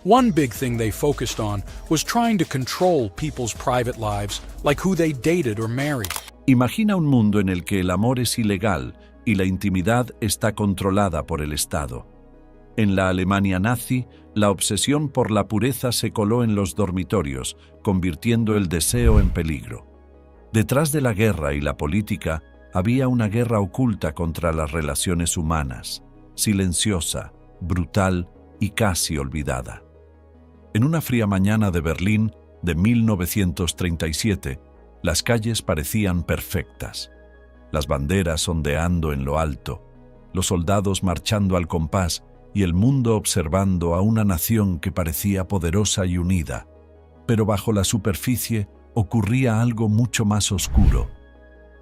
One big thing they focused on was trying to control people's private lives, like who they dated or married. Imagina un mundo en el que el amor es ilegal y la intimidad está controlada por el Estado. En la Alemania nazi, la obsesión por la pureza se coló en los dormitorios, convirtiendo el deseo en peligro. Detrás de la guerra y la política había una guerra oculta contra las relaciones humanas, silenciosa, brutal y casi olvidada. En una fría mañana de Berlín de 1937, las calles parecían perfectas. Las banderas ondeando en lo alto, los soldados marchando al compás y el mundo observando a una nación que parecía poderosa y unida. Pero bajo la superficie ocurría algo mucho más oscuro.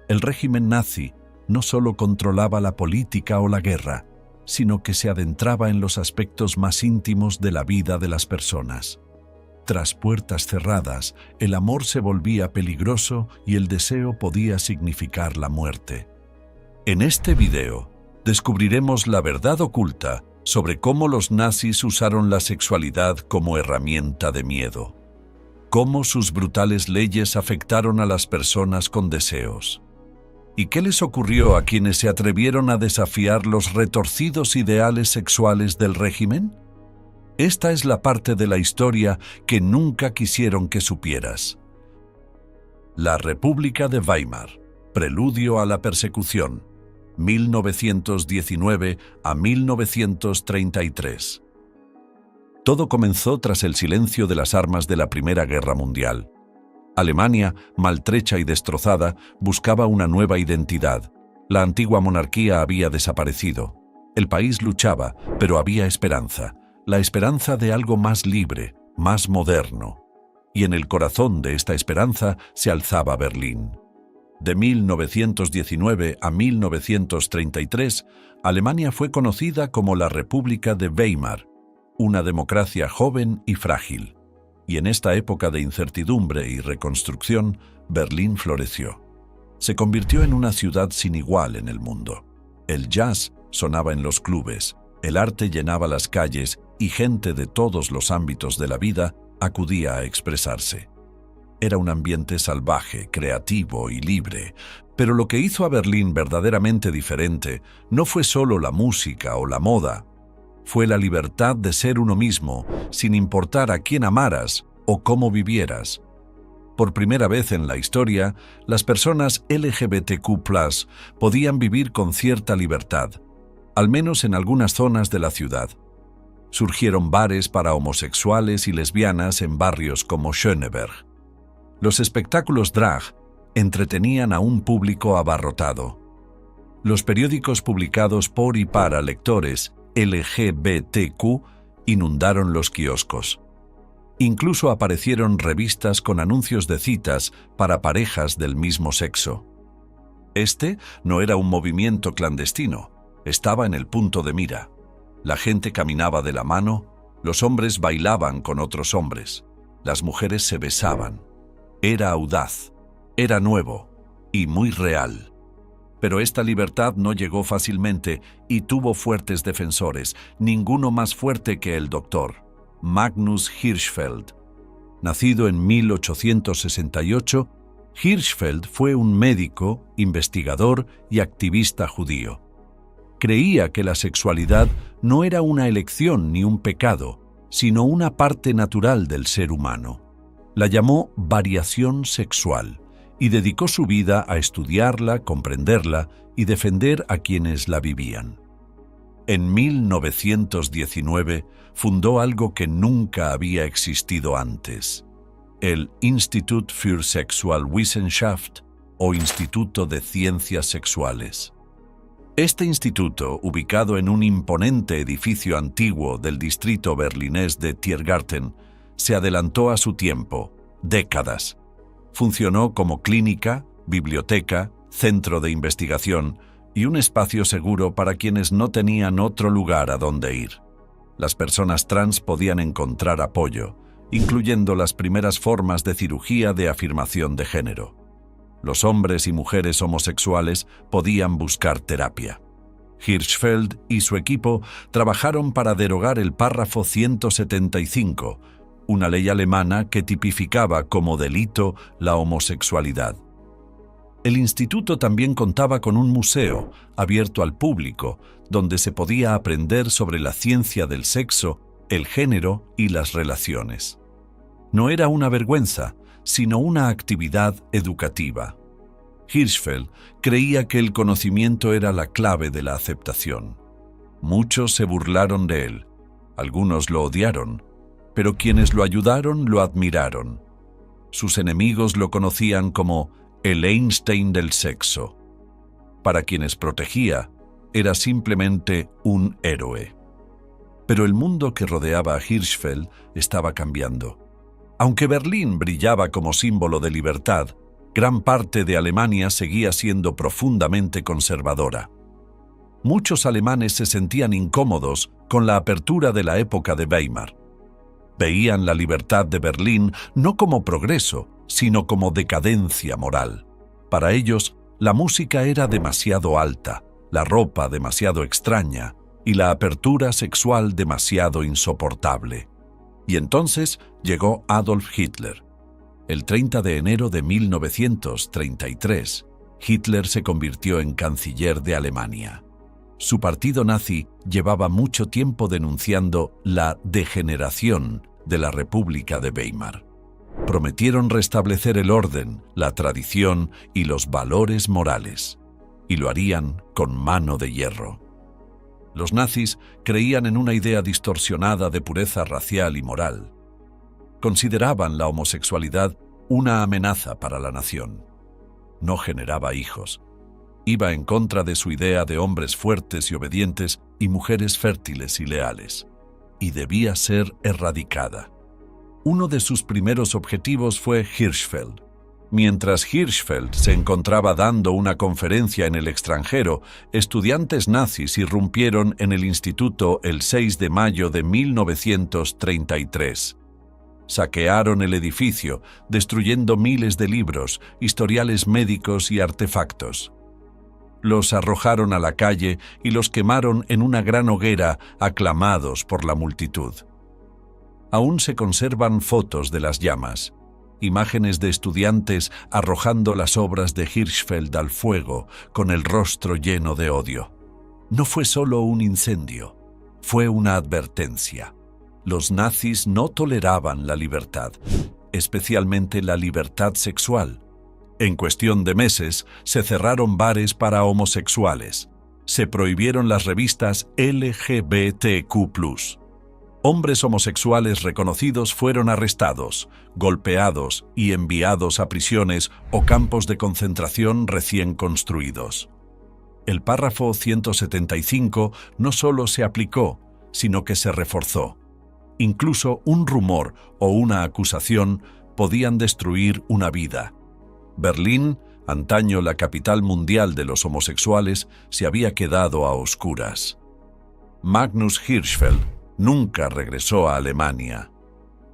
El régimen nazi no solo controlaba la política o la guerra, sino que se adentraba en los aspectos más íntimos de la vida de las personas. Tras puertas cerradas, el amor se volvía peligroso y el deseo podía significar la muerte. En este video, descubriremos la verdad oculta sobre cómo los nazis usaron la sexualidad como herramienta de miedo, cómo sus brutales leyes afectaron a las personas con deseos, y qué les ocurrió a quienes se atrevieron a desafiar los retorcidos ideales sexuales del régimen. Esta es la parte de la historia que nunca quisieron que supieras. La República de Weimar, preludio a la persecución, 1919 a 1933. Todo comenzó tras el silencio de las armas de la Primera Guerra Mundial. Alemania, maltrecha y destrozada, buscaba una nueva identidad. La antigua monarquía había desaparecido. El país luchaba, pero había esperanza. La esperanza de algo más libre, más moderno. Y en el corazón de esta esperanza se alzaba Berlín. De 1919 a 1933, Alemania fue conocida como la República de Weimar, una democracia joven y frágil. Y en esta época de incertidumbre y reconstrucción, Berlín floreció. Se convirtió en una ciudad sin igual en el mundo. El jazz sonaba en los clubes, el arte llenaba las calles y gente de todos los ámbitos de la vida acudía a expresarse. Era un ambiente salvaje, creativo y libre, pero lo que hizo a Berlín verdaderamente diferente no fue solo la música o la moda, fue la libertad de ser uno mismo, sin importar a quién amaras o cómo vivieras. Por primera vez en la historia, las personas LGBTQ+ podían vivir con cierta libertad, al menos en algunas zonas de la ciudad. Surgieron bares para homosexuales y lesbianas en barrios como Schöneberg. Los espectáculos drag entretenían a un público abarrotado. Los periódicos publicados por y para lectores LGBTQ inundaron los kioscos. Incluso aparecieron revistas con anuncios de citas para parejas del mismo sexo. Este no era un movimiento clandestino, estaba en el punto de mira. La gente caminaba de la mano, los hombres bailaban con otros hombres, las mujeres se besaban. Era audaz, era nuevo y muy real. Pero esta libertad no llegó fácilmente y tuvo fuertes defensores, ninguno más fuerte que el doctor Magnus Hirschfeld. Nacido en 1868, Hirschfeld fue un médico, investigador y activista judío. Creía que la sexualidad no era una elección ni un pecado, sino una parte natural del ser humano. La llamó variación sexual y dedicó su vida a estudiarla, comprenderla y defender a quienes la vivían. En 1919 fundó algo que nunca había existido antes, el Institut für Sexualwissenschaft o Instituto de Ciencias Sexuales. Este instituto, ubicado en un imponente edificio antiguo del distrito berlinés de Tiergarten, se adelantó a su tiempo, décadas. Funcionó como clínica, biblioteca, centro de investigación y un espacio seguro para quienes no tenían otro lugar a donde ir. Las personas trans podían encontrar apoyo, incluyendo las primeras formas de cirugía de afirmación de género. Los hombres y mujeres homosexuales podían buscar terapia. Hirschfeld y su equipo trabajaron para derogar el párrafo 175, una ley alemana que tipificaba como delito la homosexualidad. El instituto también contaba con un museo abierto al público, donde se podía aprender sobre la ciencia del sexo, el género y las relaciones. No era una vergüenza, sino una actividad educativa. Hirschfeld creía que el conocimiento era la clave de la aceptación. Muchos se burlaron de él, algunos lo odiaron, pero quienes lo ayudaron lo admiraron. Sus enemigos lo conocían como el Einstein del sexo. Para quienes protegía, era simplemente un héroe. Pero el mundo que rodeaba a Hirschfeld estaba cambiando. Aunque Berlín brillaba como símbolo de libertad, gran parte de Alemania seguía siendo profundamente conservadora. Muchos alemanes se sentían incómodos con la apertura de la época de Weimar. Veían la libertad de Berlín no como progreso, sino como decadencia moral. Para ellos, la música era demasiado alta, la ropa demasiado extraña y la apertura sexual demasiado insoportable. Y entonces llegó Adolf Hitler. El 30 de enero de 1933, Hitler se convirtió en canciller de Alemania. Su partido nazi llevaba mucho tiempo denunciando la degeneración de la República de Weimar. Prometieron restablecer el orden, la tradición y los valores morales, y lo harían con mano de hierro. Los nazis creían en una idea distorsionada de pureza racial y moral. Consideraban la homosexualidad una amenaza para la nación. No generaba hijos. Iba en contra de su idea de hombres fuertes y obedientes y mujeres fértiles y leales, y debía ser erradicada. Uno de sus primeros objetivos fue Hirschfeld. Mientras Hirschfeld se encontraba dando una conferencia en el extranjero, estudiantes nazis irrumpieron en el instituto el 6 de mayo de 1933. Saquearon el edificio, destruyendo miles de libros, historiales médicos y artefactos. Los arrojaron a la calle y los quemaron en una gran hoguera, aclamados por la multitud. Aún se conservan fotos de las llamas, imágenes de estudiantes arrojando las obras de Hirschfeld al fuego, con el rostro lleno de odio. No fue solo un incendio, fue una advertencia. Los nazis no toleraban la libertad, especialmente la libertad sexual. En cuestión de meses, se cerraron bares para homosexuales. Se prohibieron las revistas LGBTQ+. Hombres homosexuales reconocidos fueron arrestados, golpeados y enviados a prisiones o campos de concentración recién construidos. El párrafo 175 no solo se aplicó, sino que se reforzó. Incluso un rumor o una acusación podían destruir una vida. Berlín, antaño la capital mundial de los homosexuales, se había quedado a oscuras. Magnus Hirschfeld nunca regresó a Alemania.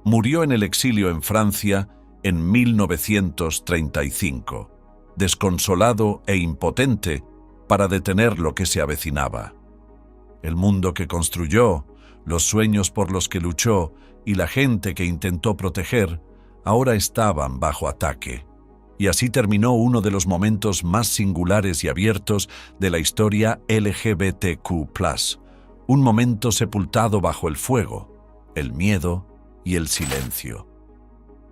Murió en el exilio en Francia en 1935, desconsolado e impotente para detener lo que se avecinaba. El mundo que construyó, los sueños por los que luchó y la gente que intentó proteger, ahora estaban bajo ataque. Y así terminó uno de los momentos más singulares y abiertos de la historia LGBTQ+, un momento sepultado bajo el fuego, el miedo y el silencio.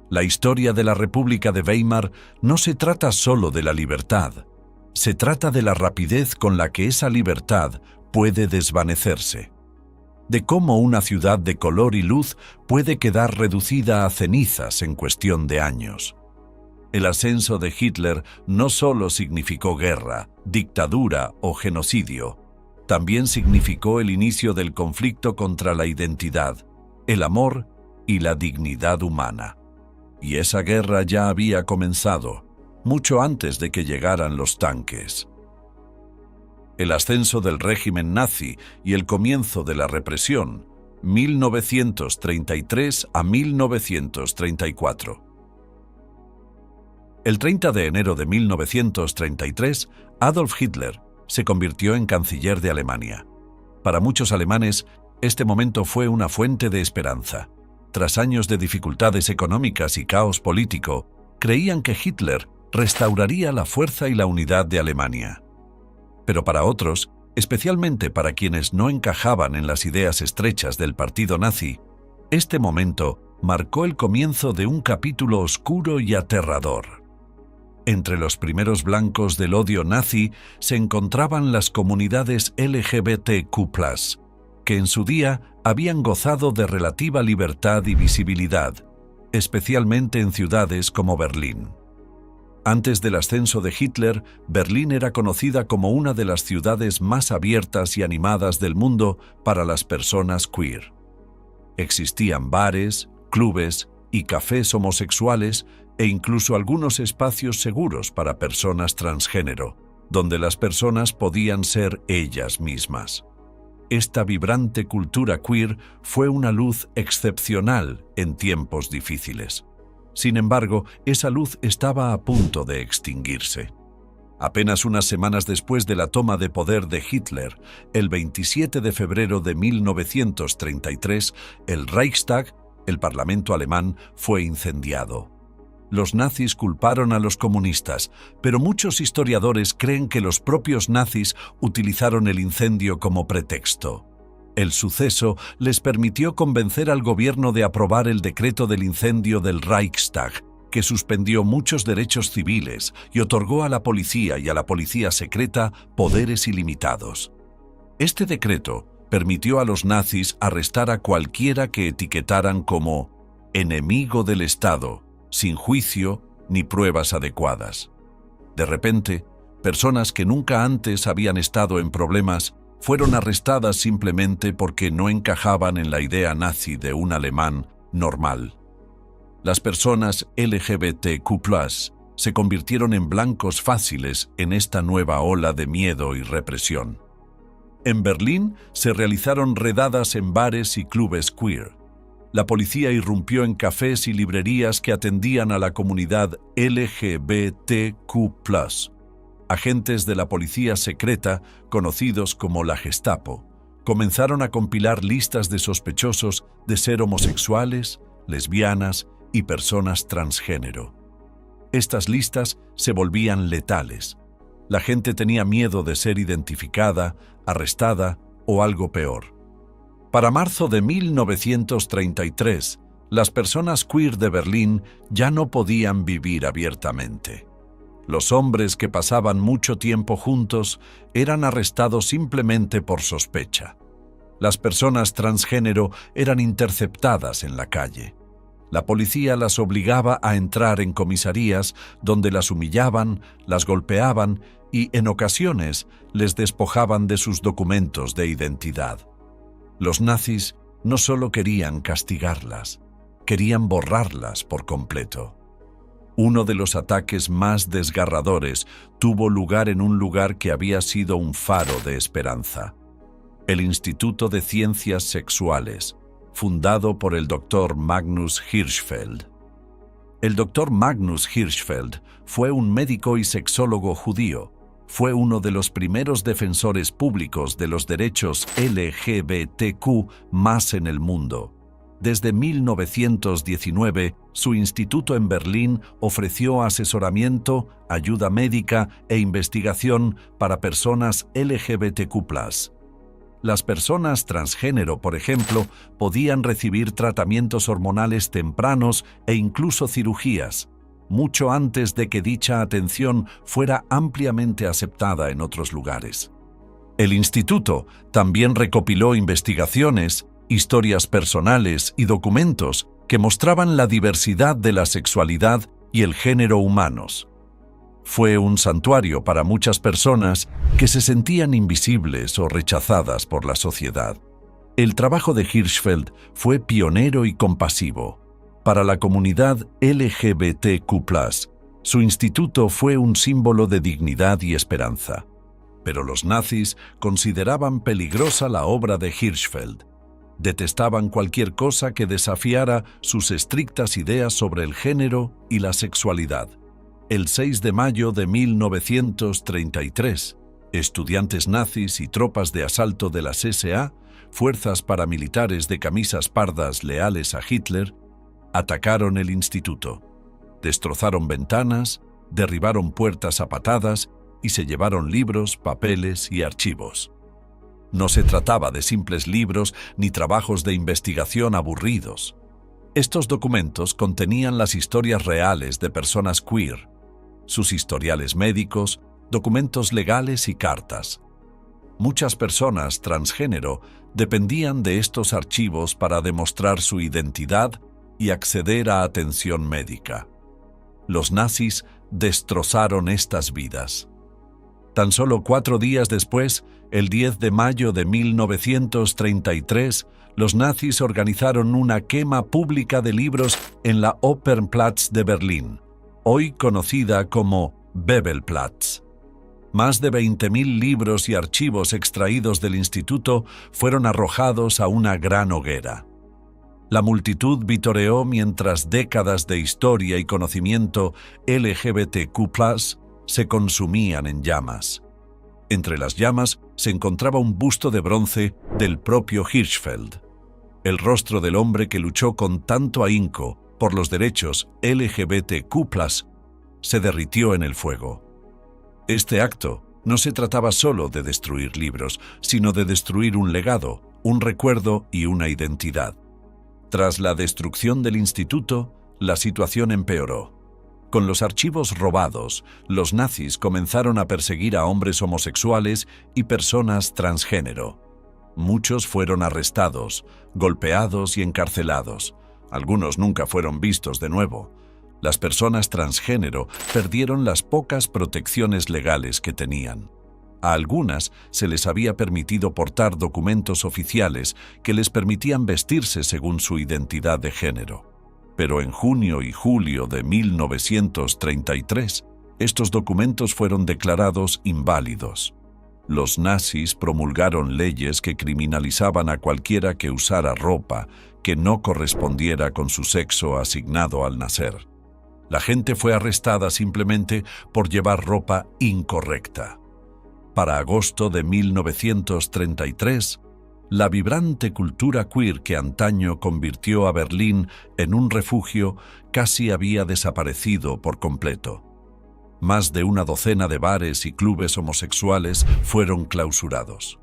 La historia de la República de Weimar no se trata solo de la libertad, se trata de la rapidez con la que esa libertad puede desvanecerse, de cómo una ciudad de color y luz puede quedar reducida a cenizas en cuestión de años. El ascenso de Hitler no solo significó guerra, dictadura o genocidio, también significó el inicio del conflicto contra la identidad, el amor y la dignidad humana. Y esa guerra ya había comenzado, mucho antes de que llegaran los tanques. El ascenso del régimen nazi y el comienzo de la represión, 1933 a 1934. El 30 de enero de 1933, Adolf Hitler, se convirtió en canciller de Alemania. Para muchos alemanes, este momento fue una fuente de esperanza. Tras años de dificultades económicas y caos político, creían que Hitler restauraría la fuerza y la unidad de Alemania. Pero para otros, especialmente para quienes no encajaban en las ideas estrechas del partido nazi, este momento marcó el comienzo de un capítulo oscuro y aterrador. Entre los primeros blancos del odio nazi se encontraban las comunidades LGBTQ+, que en su día habían gozado de relativa libertad y visibilidad, especialmente en ciudades como Berlín. Antes del ascenso de Hitler, Berlín era conocida como una de las ciudades más abiertas y animadas del mundo para las personas queer. Existían bares, clubes y cafés homosexuales e incluso algunos espacios seguros para personas transgénero, donde las personas podían ser ellas mismas. Esta vibrante cultura queer fue una luz excepcional en tiempos difíciles. Sin embargo, esa luz estaba a punto de extinguirse. Apenas unas semanas después de la toma de poder de Hitler, el 27 de febrero de 1933, el Reichstag, el Parlamento alemán, fue incendiado. Los nazis culparon a los comunistas, pero muchos historiadores creen que los propios nazis utilizaron el incendio como pretexto. El suceso les permitió convencer al gobierno de aprobar el decreto del incendio del Reichstag, que suspendió muchos derechos civiles y otorgó a la policía y a la policía secreta poderes ilimitados. Este decreto permitió a los nazis arrestar a cualquiera que etiquetaran como enemigo del Estado, sin juicio ni pruebas adecuadas. De repente, personas que nunca antes habían estado en problemas fueron arrestadas simplemente porque no encajaban en la idea nazi de un alemán normal. Las personas LGBTQ+ se convirtieron en blancos fáciles en esta nueva ola de miedo y represión. En Berlín se realizaron redadas en bares y clubes queer. La policía irrumpió en cafés y librerías que atendían a la comunidad LGBTQ+. Agentes de la policía secreta, conocidos como la Gestapo, comenzaron a compilar listas de sospechosos de ser homosexuales, lesbianas y personas transgénero. Estas listas se volvían letales. La gente tenía miedo de ser identificada, arrestada o algo peor. Para marzo de 1933, las personas queer de Berlín ya no podían vivir abiertamente. Los hombres que pasaban mucho tiempo juntos eran arrestados simplemente por sospecha. Las personas transgénero eran interceptadas en la calle. La policía las obligaba a entrar en comisarías donde las humillaban, las golpeaban y, en ocasiones, les despojaban de sus documentos de identidad. Los nazis no solo querían castigarlas, querían borrarlas por completo. Uno de los ataques más desgarradores tuvo lugar en un lugar que había sido un faro de esperanza: el Instituto de Ciencias Sexuales, fundado por el Dr. Magnus Hirschfeld. El Dr. Magnus Hirschfeld fue un médico y sexólogo judío. Fue uno de los primeros defensores públicos de los derechos LGBTQ+ en el mundo. Desde 1919, su instituto en Berlín ofreció asesoramiento, ayuda médica e investigación para personas LGBTQ+. Las personas transgénero, por ejemplo, podían recibir tratamientos hormonales tempranos e incluso cirugías, mucho antes de que dicha atención fuera ampliamente aceptada en otros lugares. El instituto también recopiló investigaciones, historias personales y documentos que mostraban la diversidad de la sexualidad y el género humanos. Fue un santuario para muchas personas que se sentían invisibles o rechazadas por la sociedad. El trabajo de Hirschfeld fue pionero y compasivo. Para la comunidad LGBTQ+, su instituto fue un símbolo de dignidad y esperanza. Pero los nazis consideraban peligrosa la obra de Hirschfeld. Detestaban cualquier cosa que desafiara sus estrictas ideas sobre el género y la sexualidad. El 6 de mayo de 1933, Estudiantes nazis y tropas de asalto de las SA, fuerzas paramilitares de camisas pardas leales a Hitler, atacaron el instituto. Destrozaron ventanas, derribaron puertas a patadas y se llevaron libros, papeles y archivos. No se trataba de simples libros ni trabajos de investigación aburridos. Estos documentos contenían las historias reales de personas queer, sus historiales médicos, documentos legales y cartas. Muchas personas transgénero dependían de estos archivos para demostrar su identidad y acceder a atención médica. Los nazis destrozaron estas vidas. Tan solo 4 días después, el 10 de mayo de 1933, los nazis organizaron una quema pública de libros en la Opernplatz de Berlín, hoy conocida como Bebelplatz. Más de 20.000 libros y archivos extraídos del instituto fueron arrojados a una gran hoguera. La multitud vitoreó mientras décadas de historia y conocimiento LGBTQ+ se consumían en llamas. Entre las llamas se encontraba un busto de bronce del propio Hirschfeld, el rostro del hombre que luchó con tanto ahínco por los derechos LGBTQ+, se derritió en el fuego. Este acto no se trataba solo de destruir libros, sino de destruir un legado, un recuerdo y una identidad. Tras la destrucción del instituto, la situación empeoró. Con los archivos robados, los nazis comenzaron a perseguir a hombres homosexuales y personas transgénero. Muchos fueron arrestados, golpeados y encarcelados. Algunos nunca fueron vistos de nuevo. Las personas transgénero perdieron las pocas protecciones legales que tenían. A algunas se les había permitido portar documentos oficiales que les permitían vestirse según su identidad de género. Pero en junio y julio de 1933, estos documentos fueron declarados inválidos. Los nazis promulgaron leyes que criminalizaban a cualquiera que usara ropa que no correspondiera con su sexo asignado al nacer. La gente fue arrestada simplemente por llevar ropa incorrecta. Para agosto de 1933, la vibrante cultura queer que antaño convirtió a Berlín en un refugio casi había desaparecido por completo. Más de una docena de bares y clubes homosexuales fueron clausurados.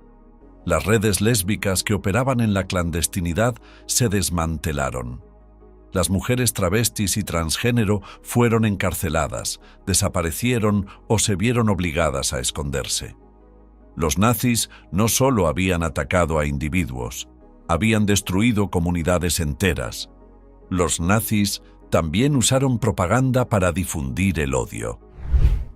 Las redes lésbicas que operaban en la clandestinidad se desmantelaron. Las mujeres travestis y transgénero fueron encarceladas, desaparecieron o se vieron obligadas a esconderse. Los nazis no solo habían atacado a individuos, habían destruido comunidades enteras. Los nazis también usaron propaganda para difundir el odio.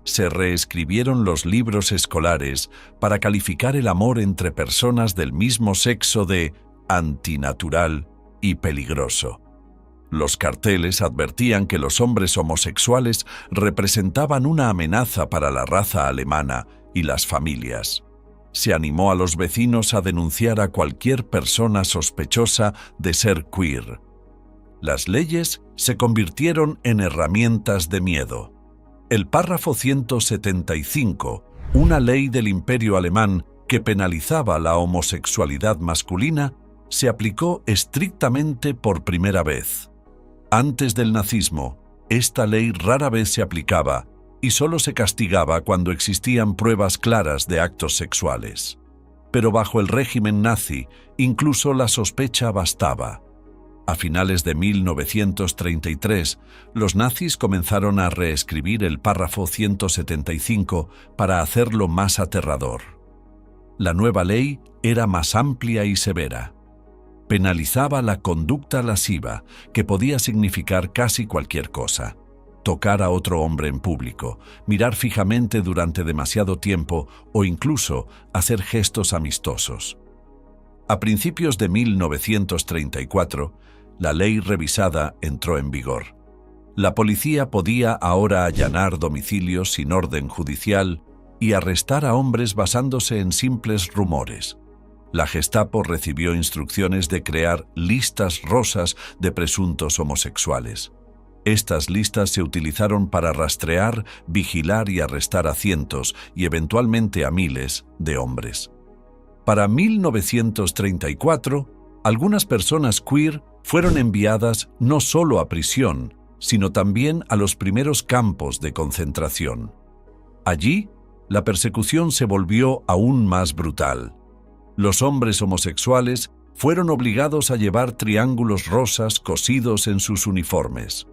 Se reescribieron los libros escolares para calificar el amor entre personas del mismo sexo de antinatural y peligroso. Los carteles advertían que los hombres homosexuales representaban una amenaza para la raza alemana y las familias. Se animó a los vecinos a denunciar a cualquier persona sospechosa de ser queer. Las leyes se convirtieron en herramientas de miedo. El párrafo 175, una ley del Imperio Alemán que penalizaba la homosexualidad masculina, se aplicó estrictamente por primera vez. Antes del nazismo, esta ley rara vez se aplicaba y solo se castigaba cuando existían pruebas claras de actos sexuales. Pero bajo el régimen nazi, incluso la sospecha bastaba. A finales de 1933, los nazis comenzaron a reescribir el párrafo 175 para hacerlo más aterrador. La nueva ley era más amplia y severa. Penalizaba la conducta lasciva, que podía significar casi cualquier cosa. Tocar a otro hombre en público, mirar fijamente durante demasiado tiempo o incluso hacer gestos amistosos. A principios de 1934, la ley revisada entró en vigor. La policía podía ahora allanar domicilios sin orden judicial y arrestar a hombres basándose en simples rumores. La Gestapo recibió instrucciones de crear listas rosas de presuntos homosexuales. Estas listas se utilizaron para rastrear, vigilar y arrestar a cientos y eventualmente a miles de hombres. Para 1934, algunas personas queer fueron enviadas no solo a prisión, sino también a los primeros campos de concentración. Allí, la persecución se volvió aún más brutal. Los hombres homosexuales fueron obligados a llevar triángulos rosas cosidos en sus uniformes.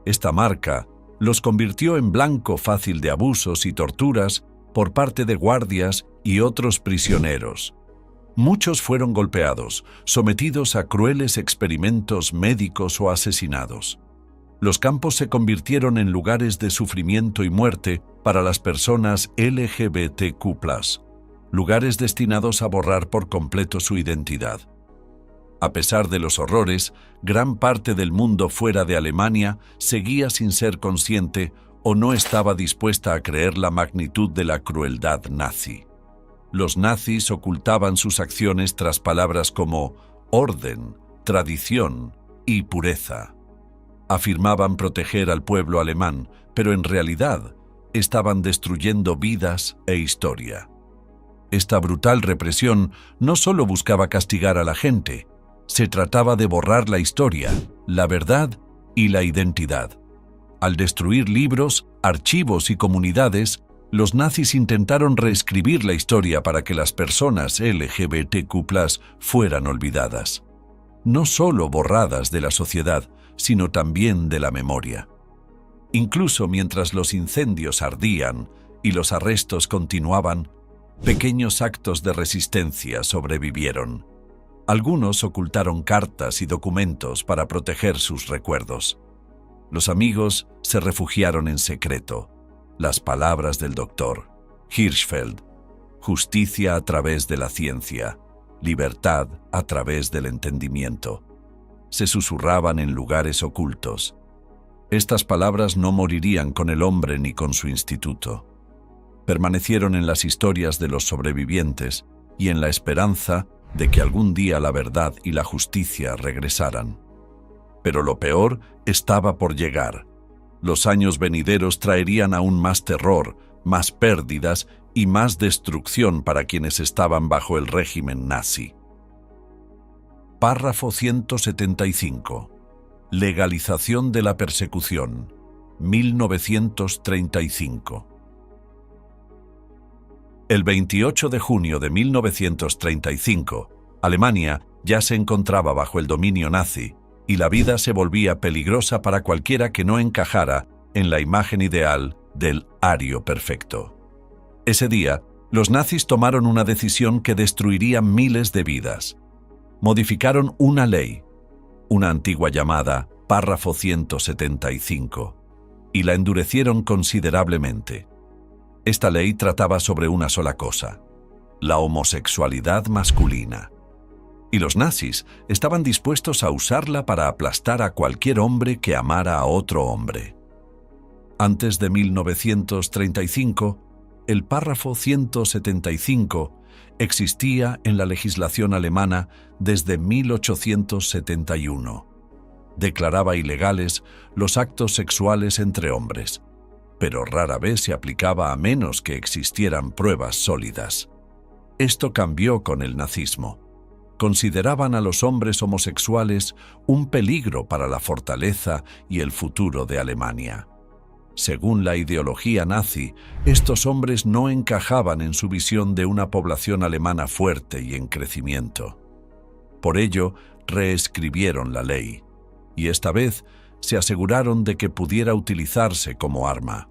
Esta marca los convirtió en blanco fácil de abusos y torturas por parte de guardias y otros prisioneros. Muchos fueron golpeados, sometidos a crueles experimentos médicos o asesinados. Los campos se convirtieron en lugares de sufrimiento y muerte para las personas LGBTQ+, lugares destinados a borrar por completo su identidad. A pesar de los horrores, gran parte del mundo fuera de Alemania seguía sin ser consciente o no estaba dispuesta a creer la magnitud de la crueldad nazi. Los nazis ocultaban sus acciones tras palabras como orden, tradición y pureza. Afirmaban proteger al pueblo alemán, pero en realidad estaban destruyendo vidas e historia. Esta brutal represión no solo buscaba castigar a la gente, se trataba de borrar la historia, la verdad y la identidad. Al destruir libros, archivos y comunidades, los nazis intentaron reescribir la historia para que las personas LGBTQ+ fueran olvidadas. No solo borradas de la sociedad, sino también de la memoria. Incluso mientras los incendios ardían y los arrestos continuaban, pequeños actos de resistencia sobrevivieron. Algunos ocultaron cartas y documentos para proteger sus recuerdos. Los amigos se refugiaron en secreto. Las palabras del doctor Hirschfeld: justicia a través de la ciencia, libertad a través del entendimiento. Se susurraban en lugares ocultos. Estas palabras no morirían con el hombre ni con su instituto. Permanecieron en las historias de los sobrevivientes y en la esperanza de que algún día la verdad y la justicia regresaran. Pero lo peor estaba por llegar. Los años venideros traerían aún más terror, más pérdidas y más destrucción para quienes estaban bajo el régimen nazi. Párrafo 175. Legalización de la persecución. 1935. El 28 de junio de 1935, Alemania ya se encontraba bajo el dominio nazi y la vida se volvía peligrosa para cualquiera que no encajara en la imagen ideal del ario perfecto. Ese día, los nazis tomaron una decisión que destruiría miles de vidas. Modificaron una ley, una antigua llamada Párrafo 175, y la endurecieron considerablemente. Esta ley trataba sobre una sola cosa: la homosexualidad masculina. Y los nazis estaban dispuestos a usarla para aplastar a cualquier hombre que amara a otro hombre. Antes de 1935, el párrafo 175 existía en la legislación alemana desde 1871. Declaraba ilegales los actos sexuales entre hombres, pero rara vez se aplicaba a menos que existieran pruebas sólidas. Esto cambió con el nazismo. Consideraban a los hombres homosexuales un peligro para la fortaleza y el futuro de Alemania. Según la ideología nazi, estos hombres no encajaban en su visión de una población alemana fuerte y en crecimiento. Por ello, reescribieron la ley, y esta vez se aseguraron de que pudiera utilizarse como arma.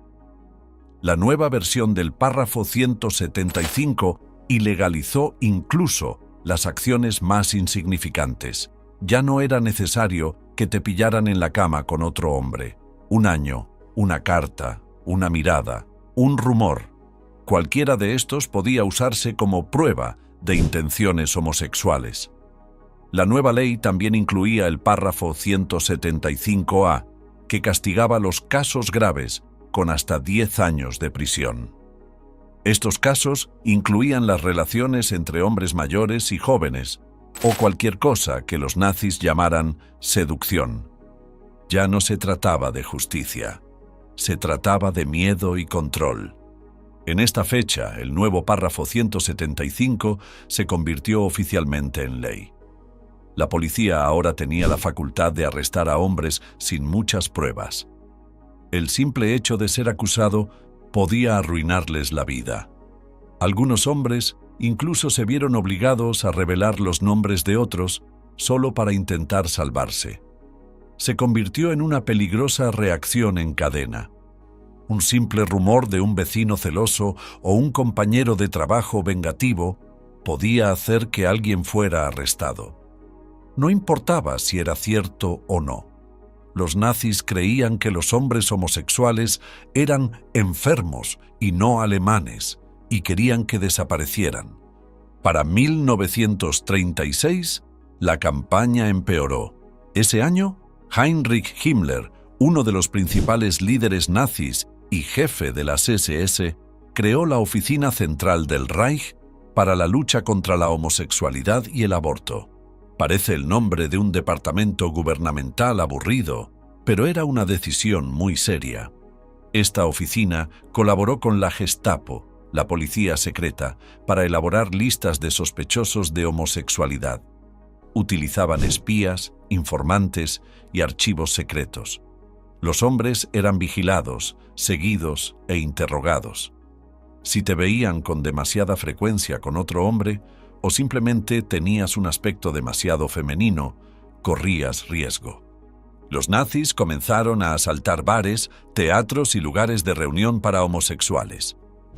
La nueva versión del párrafo 175 ilegalizó incluso las acciones más insignificantes. Ya no era necesario que te pillaran en la cama con otro hombre. Un año, una carta, una mirada, un rumor. Cualquiera de estos podía usarse como prueba de intenciones homosexuales. La nueva ley también incluía el párrafo 175A, que castigaba los casos graves con hasta 10 años de prisión. Estos casos incluían las relaciones entre hombres mayores y jóvenes, o cualquier cosa que los nazis llamaran seducción. Ya no se trataba de justicia, se trataba de miedo y control. En esta fecha, el nuevo párrafo 175 se convirtió oficialmente en ley. La policía ahora tenía la facultad de arrestar a hombres sin muchas pruebas. El simple hecho de ser acusado podía arruinarles la vida. Algunos hombres incluso se vieron obligados a revelar los nombres de otros solo para intentar salvarse. Se convirtió en una peligrosa reacción en cadena. Un simple rumor de un vecino celoso o un compañero de trabajo vengativo podía hacer que alguien fuera arrestado. No importaba si era cierto o no. Los nazis creían que los hombres homosexuales eran enfermos y no alemanes, y querían que desaparecieran. Para 1936, la campaña empeoró. Ese año, Heinrich Himmler, uno de los principales líderes nazis y jefe de las SS, creó la Oficina Central del Reich para la lucha contra la homosexualidad y el aborto. Parece el nombre de un departamento gubernamental aburrido, pero era una decisión muy seria. Esta oficina colaboró con la Gestapo, la policía secreta, para elaborar listas de sospechosos de homosexualidad. Utilizaban espías, informantes y archivos secretos. Los hombres eran vigilados, seguidos e interrogados. Si te veían con demasiada frecuencia con otro hombre, o simplemente tenías un aspecto demasiado femenino, corrías riesgo. Los nazis comenzaron a asaltar bares, teatros y lugares de reunión para homosexuales.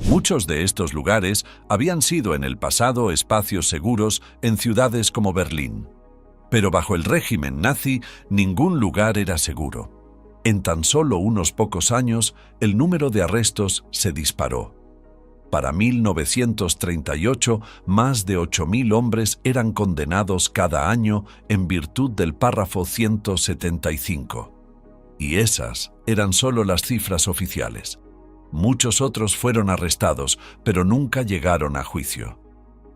Muchos de estos lugares habían sido en el pasado espacios seguros en ciudades como Berlín. Pero bajo el régimen nazi, ningún lugar era seguro. En tan solo unos pocos años, el número de arrestos se disparó. Para 1938, más de 8.000 hombres eran condenados cada año en virtud del párrafo 175. Y esas eran solo las cifras oficiales. Muchos otros fueron arrestados, pero nunca llegaron a juicio.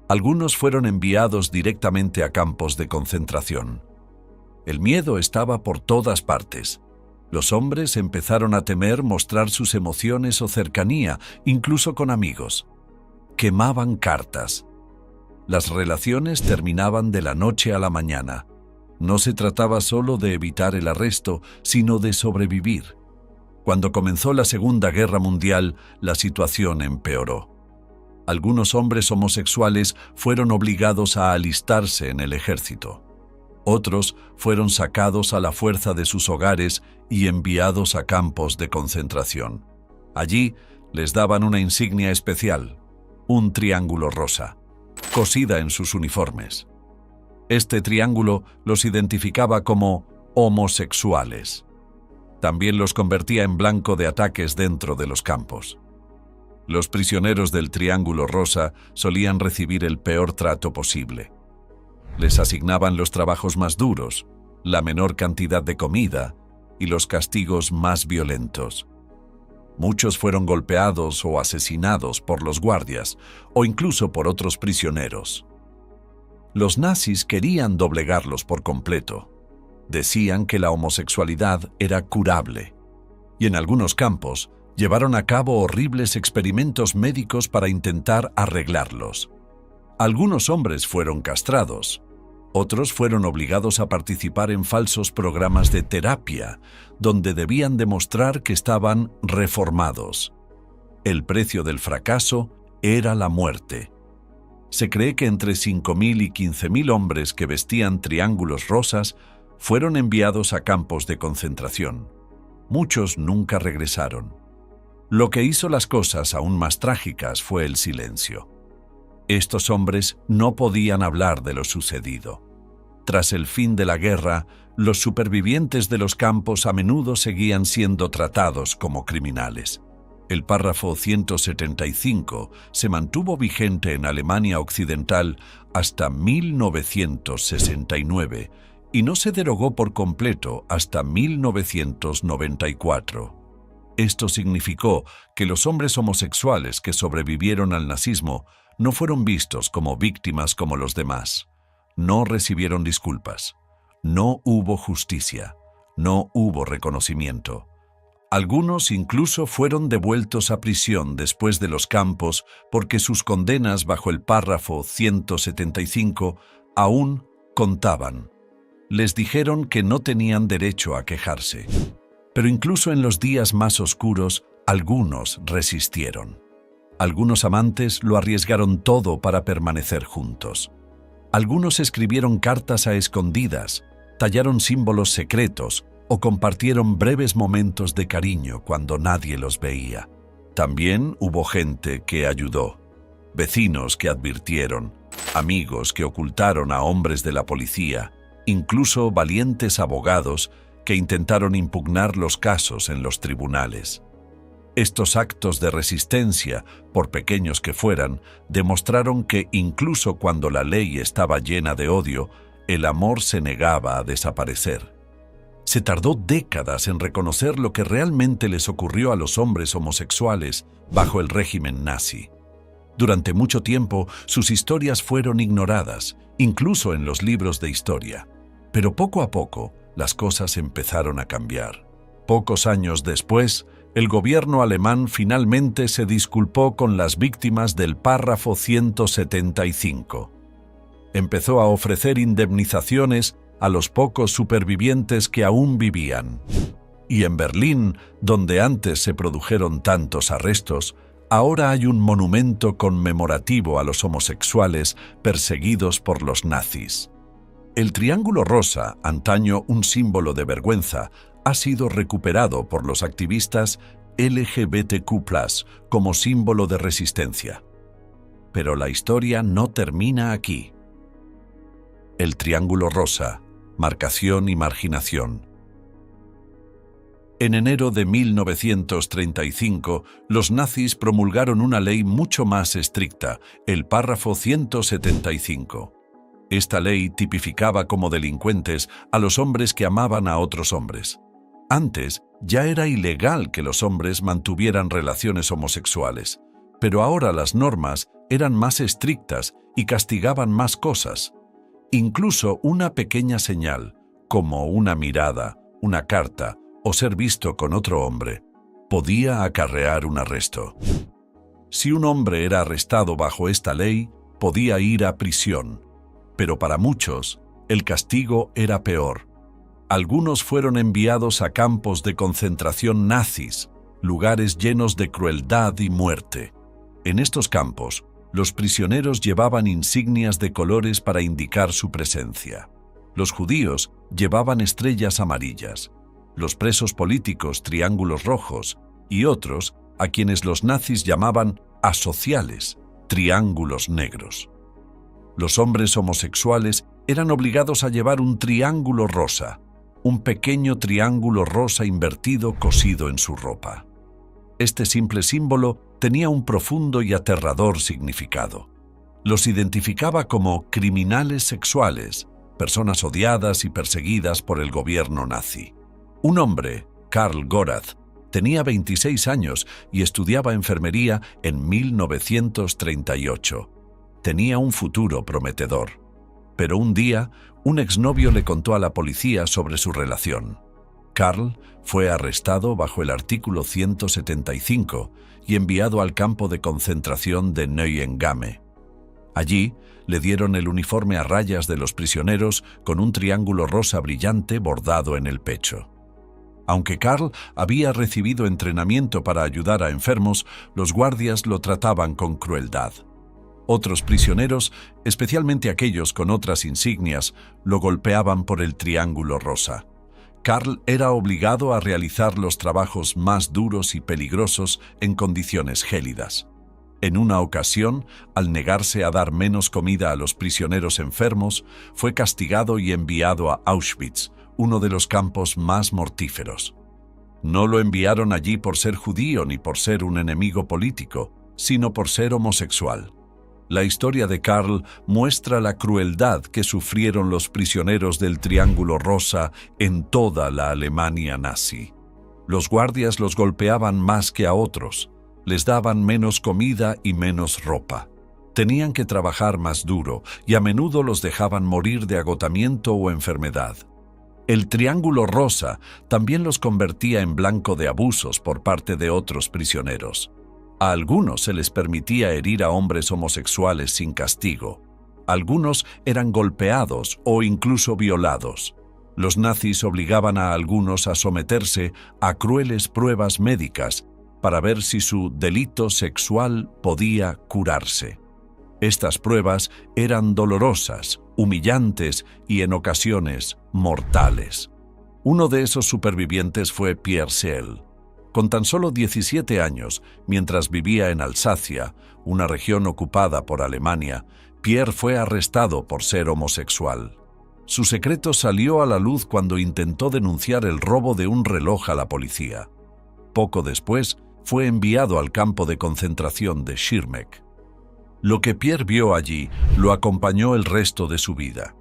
Algunos fueron enviados directamente a campos de concentración. El miedo estaba por todas partes. Los hombres empezaron a temer mostrar sus emociones o cercanía, incluso con amigos. Quemaban cartas. Las relaciones terminaban de la noche a la mañana. No se trataba solo de evitar el arresto, sino de sobrevivir. Cuando comenzó la Segunda Guerra Mundial, la situación empeoró. Algunos hombres homosexuales fueron obligados a alistarse en el ejército. Otros fueron sacados a la fuerza de sus hogares y enviados a campos de concentración. Allí les daban una insignia especial, un triángulo rosa, cosida en sus uniformes. Este triángulo los identificaba como homosexuales. También los convertía en blanco de ataques dentro de los campos. Los prisioneros del Triángulo Rosa solían recibir el peor trato posible. Les asignaban los trabajos más duros, la menor cantidad de comida y los castigos más violentos. Muchos fueron golpeados o asesinados por los guardias o incluso por otros prisioneros. Los nazis querían doblegarlos por completo. Decían que la homosexualidad era curable, y en algunos campos llevaron a cabo horribles experimentos médicos para intentar arreglarlos. Algunos hombres fueron castrados, otros fueron obligados a participar en falsos programas de terapia, donde debían demostrar que estaban reformados. El precio del fracaso era la muerte. Se cree que entre 5.000 y 15.000 hombres que vestían triángulos rosas fueron enviados a campos de concentración. Muchos nunca regresaron. Lo que hizo las cosas aún más trágicas fue el silencio. Estos hombres no podían hablar de lo sucedido. Tras el fin de la guerra, los supervivientes de los campos a menudo seguían siendo tratados como criminales. El párrafo 175 se mantuvo vigente en Alemania Occidental hasta 1969 y no se derogó por completo hasta 1994. Esto significó que los hombres homosexuales que sobrevivieron al nazismo no fueron vistos como víctimas como los demás. No recibieron disculpas. No hubo justicia. No hubo reconocimiento. Algunos incluso fueron devueltos a prisión después de los campos porque sus condenas bajo el párrafo 175 aún contaban. Les dijeron que no tenían derecho a quejarse. Pero incluso en los días más oscuros, algunos resistieron. Algunos amantes lo arriesgaron todo para permanecer juntos. Algunos escribieron cartas a escondidas, tallaron símbolos secretos o compartieron breves momentos de cariño cuando nadie los veía. También hubo gente que ayudó, vecinos que advirtieron, amigos que ocultaron a hombres de la policía, incluso valientes abogados que intentaron impugnar los casos en los tribunales. Estos actos de resistencia, por pequeños que fueran, demostraron que incluso cuando la ley estaba llena de odio, el amor se negaba a desaparecer. Se tardó décadas en reconocer lo que realmente les ocurrió a los hombres homosexuales bajo el régimen nazi. Durante mucho tiempo, sus historias fueron ignoradas, incluso en los libros de historia. Pero poco a poco, las cosas empezaron a cambiar. Pocos años después, el gobierno alemán finalmente se disculpó con las víctimas del párrafo 175. Empezó a ofrecer indemnizaciones a los pocos supervivientes que aún vivían. Y en Berlín, donde antes se produjeron tantos arrestos, ahora hay un monumento conmemorativo a los homosexuales perseguidos por los nazis. El Triángulo Rosa, antaño un símbolo de vergüenza, ha sido recuperado por los activistas LGBTQ+ como símbolo de resistencia. Pero la historia no termina aquí. El Triángulo Rosa, marcación y marginación. En enero de 1935, los nazis promulgaron una ley mucho más estricta, el párrafo 175. Esta ley tipificaba como delincuentes a los hombres que amaban a otros hombres. Antes, ya era ilegal que los hombres mantuvieran relaciones homosexuales, pero ahora las normas eran más estrictas y castigaban más cosas. Incluso una pequeña señal, como una mirada, una carta o ser visto con otro hombre, podía acarrear un arresto. Si un hombre era arrestado bajo esta ley, podía ir a prisión, pero para muchos, el castigo era peor. Algunos fueron enviados a campos de concentración nazis, lugares llenos de crueldad y muerte. En estos campos, los prisioneros llevaban insignias de colores para indicar su presencia. Los judíos llevaban estrellas amarillas, los presos políticos triángulos rojos y otros, a quienes los nazis llamaban asociales, triángulos negros. Los hombres homosexuales eran obligados a llevar un triángulo rosa, un pequeño triángulo rosa invertido cosido en su ropa. Este simple símbolo tenía un profundo y aterrador significado. Los identificaba como criminales sexuales, personas odiadas y perseguidas por el gobierno nazi. Un hombre, Karl Gorath, tenía 26 años y estudiaba enfermería en 1938. Tenía un futuro prometedor. Pero un día, un exnovio le contó a la policía sobre su relación. Karl fue arrestado bajo el artículo 175 y enviado al campo de concentración de Neuengamme. Allí le dieron el uniforme a rayas de los prisioneros con un triángulo rosa brillante bordado en el pecho. Aunque Karl había recibido entrenamiento para ayudar a enfermos, los guardias lo trataban con crueldad. Otros prisioneros, especialmente aquellos con otras insignias, lo golpeaban por el triángulo rosa. Karl era obligado a realizar los trabajos más duros y peligrosos en condiciones gélidas. En una ocasión, al negarse a dar menos comida a los prisioneros enfermos, fue castigado y enviado a Auschwitz, uno de los campos más mortíferos. No lo enviaron allí por ser judío ni por ser un enemigo político, sino por ser homosexual. La historia de Karl muestra la crueldad que sufrieron los prisioneros del Triángulo Rosa en toda la Alemania nazi. Los guardias los golpeaban más que a otros, les daban menos comida y menos ropa. Tenían que trabajar más duro y a menudo los dejaban morir de agotamiento o enfermedad. El Triángulo Rosa también los convertía en blanco de abusos por parte de otros prisioneros. A algunos se les permitía herir a hombres homosexuales sin castigo. Algunos eran golpeados o incluso violados. Los nazis obligaban a algunos a someterse a crueles pruebas médicas para ver si su delito sexual podía curarse. Estas pruebas eran dolorosas, humillantes y en ocasiones mortales. Uno de esos supervivientes fue Pierre Seel. Con tan solo 17 años, mientras vivía en Alsacia, una región ocupada por Alemania, Pierre fue arrestado por ser homosexual. Su secreto salió a la luz cuando intentó denunciar el robo de un reloj a la policía. Poco después, fue enviado al campo de concentración de Schirmeck. Lo que Pierre vio allí lo acompañó el resto de su vida.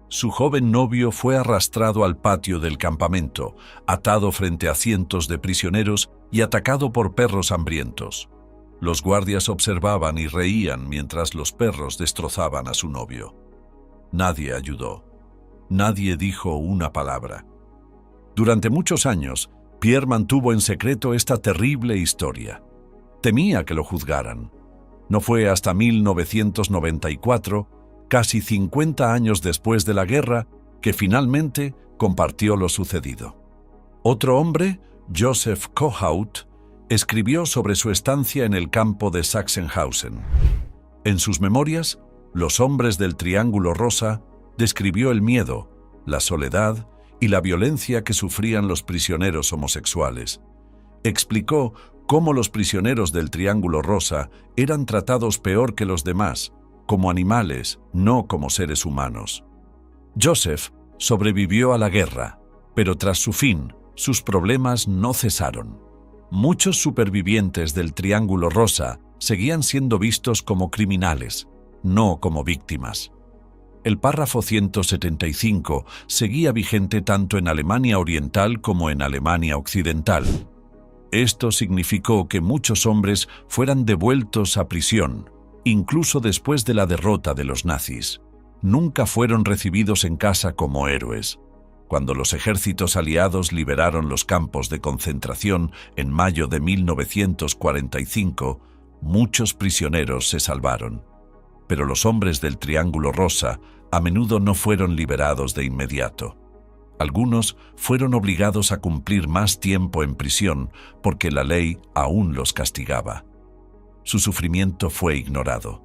Su joven novio fue arrastrado al patio del campamento, atado frente a cientos de prisioneros y atacado por perros hambrientos. Los guardias observaban y reían mientras los perros destrozaban a su novio. Nadie ayudó. Nadie dijo una palabra. Durante muchos años, Pierre mantuvo en secreto esta terrible historia. Temía que lo juzgaran. No fue hasta 1994, casi 50 años después de la guerra, que finalmente compartió lo sucedido. Otro hombre, Joseph Kohaut, escribió sobre su estancia en el campo de Sachsenhausen. En sus memorias, Los hombres del Triángulo Rosa, describió el miedo, la soledad y la violencia que sufrían los prisioneros homosexuales. Explicó cómo los prisioneros del Triángulo Rosa eran tratados peor que los demás, como animales, no como seres humanos. Joseph sobrevivió a la guerra, pero tras su fin, sus problemas no cesaron. Muchos supervivientes del Triángulo Rosa seguían siendo vistos como criminales, no como víctimas. El párrafo 175 seguía vigente tanto en Alemania Oriental como en Alemania Occidental. Esto significó que muchos hombres fueran devueltos a prisión, incluso después de la derrota de los nazis. Nunca fueron recibidos en casa como héroes. Cuando los ejércitos aliados liberaron los campos de concentración en mayo de 1945, muchos prisioneros se salvaron. Pero los hombres del Triángulo Rosa a menudo no fueron liberados de inmediato. Algunos fueron obligados a cumplir más tiempo en prisión porque la ley aún los castigaba. Su sufrimiento fue ignorado.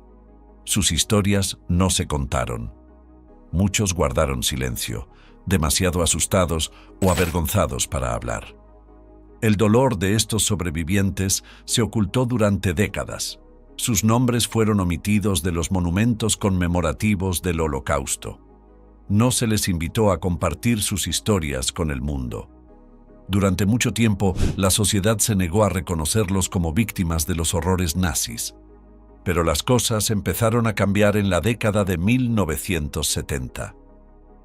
Sus historias no se contaron. Muchos guardaron silencio, demasiado asustados o avergonzados para hablar. El dolor de estos sobrevivientes se ocultó durante décadas. Sus nombres fueron omitidos de los monumentos conmemorativos del Holocausto. No se les invitó a compartir sus historias con el mundo. Durante mucho tiempo, la sociedad se negó a reconocerlos como víctimas de los horrores nazis. Pero las cosas empezaron a cambiar en la década de 1970.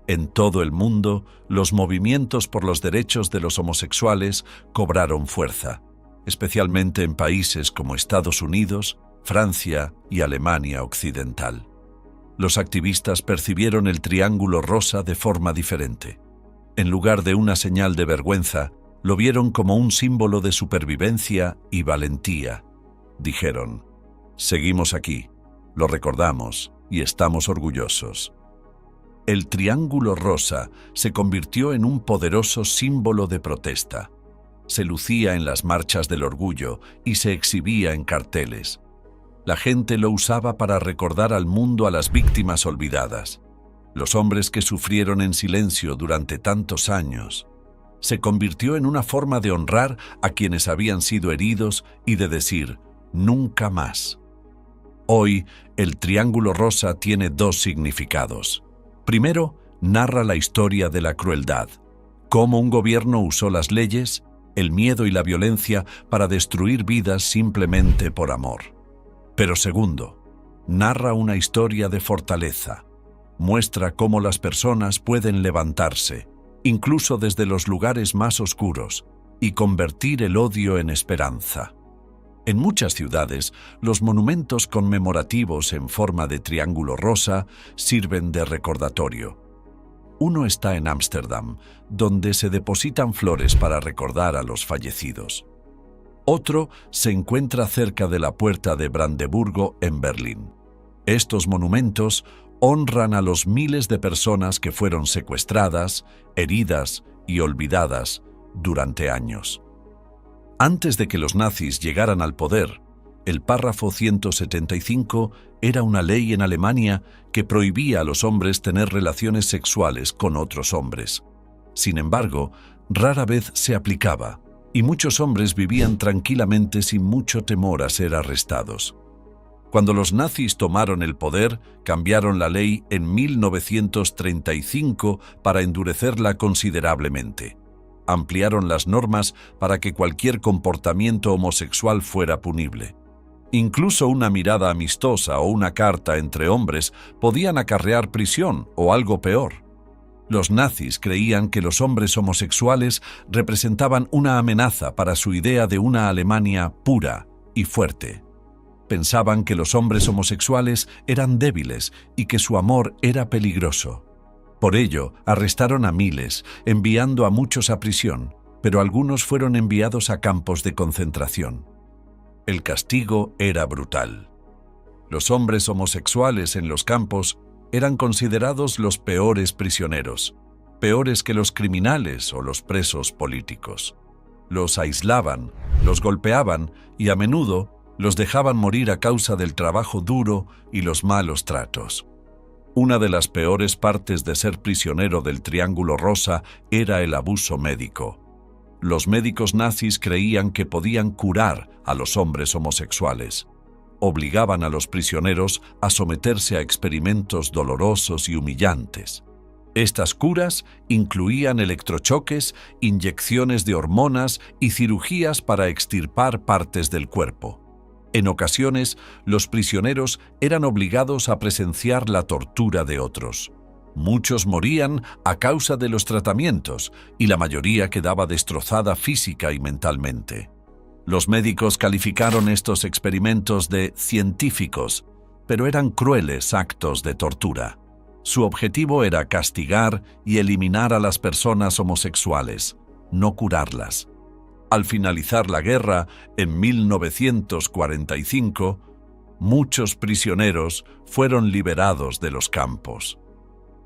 En todo el mundo, los movimientos por los derechos de los homosexuales cobraron fuerza, especialmente en países como Estados Unidos, Francia y Alemania Occidental. Los activistas percibieron el Triángulo Rosa de forma diferente. En lugar de una señal de vergüenza, lo vieron como un símbolo de supervivencia y valentía. Dijeron: seguimos aquí, lo recordamos y estamos orgullosos. El Triángulo Rosa se convirtió en un poderoso símbolo de protesta. Se lucía en las marchas del orgullo y se exhibía en carteles. La gente lo usaba para recordar al mundo a las víctimas olvidadas, los hombres que sufrieron en silencio durante tantos años. Se convirtió en una forma de honrar a quienes habían sido heridos y de decir: nunca más. Hoy, el Triángulo Rosa tiene dos significados. Primero, narra la historia de la crueldad, cómo un gobierno usó las leyes, el miedo y la violencia para destruir vidas simplemente por amor. Pero segundo, narra una historia de fortaleza. Muestra cómo las personas pueden levantarse, incluso desde los lugares más oscuros, y convertir el odio en esperanza. En muchas ciudades, los monumentos conmemorativos en forma de Triángulo Rosa sirven de recordatorio. Uno está en Ámsterdam, donde se depositan flores para recordar a los fallecidos. Otro se encuentra cerca de la Puerta de Brandeburgo en Berlín. Estos monumentos honran a los miles de personas que fueron secuestradas, heridas y olvidadas durante años. Antes de que los nazis llegaran al poder, el párrafo 175 era una ley en Alemania que prohibía a los hombres tener relaciones sexuales con otros hombres. Sin embargo, rara vez se aplicaba, y muchos hombres vivían tranquilamente sin mucho temor a ser arrestados. Cuando los nazis tomaron el poder, cambiaron la ley en 1935 para endurecerla considerablemente. Ampliaron las normas para que cualquier comportamiento homosexual fuera punible. Incluso una mirada amistosa o una carta entre hombres podían acarrear prisión o algo peor. Los nazis creían que los hombres homosexuales representaban una amenaza para su idea de una Alemania pura y fuerte. Pensaban que los hombres homosexuales eran débiles y que su amor era peligroso. Por ello, arrestaron a miles, enviando a muchos a prisión, pero algunos fueron enviados a campos de concentración. El castigo era brutal. Los hombres homosexuales en los campos eran considerados los peores prisioneros, peores que los criminales o los presos políticos. Los aislaban, los golpeaban y a menudo los dejaban morir a causa del trabajo duro y los malos tratos. Una de las peores partes de ser prisionero del Triángulo Rosa era el abuso médico. Los médicos nazis creían que podían curar a los hombres homosexuales. Obligaban a los prisioneros a someterse a experimentos dolorosos y humillantes. Estas curas incluían electrochoques, inyecciones de hormonas y cirugías para extirpar partes del cuerpo. En ocasiones, los prisioneros eran obligados a presenciar la tortura de otros. Muchos morían a causa de los tratamientos y la mayoría quedaba destrozada física y mentalmente. Los médicos calificaron estos experimentos de científicos, pero eran crueles actos de tortura. Su objetivo era castigar y eliminar a las personas homosexuales, no curarlas. Al finalizar la guerra, en 1945, muchos prisioneros fueron liberados de los campos.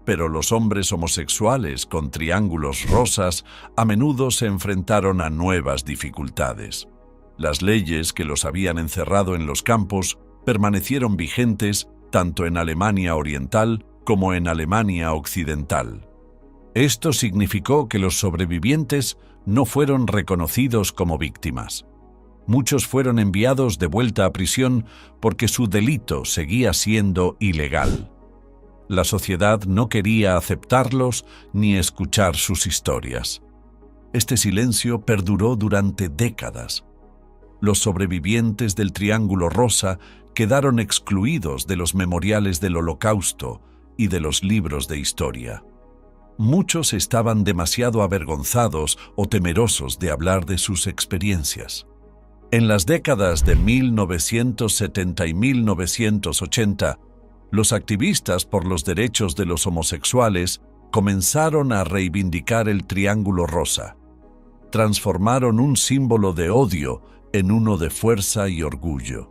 Pero los hombres homosexuales con triángulos rosas a menudo se enfrentaron a nuevas dificultades. Las leyes que los habían encerrado en los campos permanecieron vigentes tanto en Alemania Oriental como en Alemania Occidental. Esto significó que los sobrevivientes no fueron reconocidos como víctimas. Muchos fueron enviados de vuelta a prisión porque su delito seguía siendo ilegal. La sociedad no quería aceptarlos ni escuchar sus historias. Este silencio perduró durante décadas. Los sobrevivientes del Triángulo Rosa quedaron excluidos de los memoriales del Holocausto y de los libros de historia. Muchos estaban demasiado avergonzados o temerosos de hablar de sus experiencias. En las décadas de 1970 y 1980, los activistas por los derechos de los homosexuales comenzaron a reivindicar el Triángulo Rosa. Transformaron un símbolo de odio en uno de fuerza y orgullo.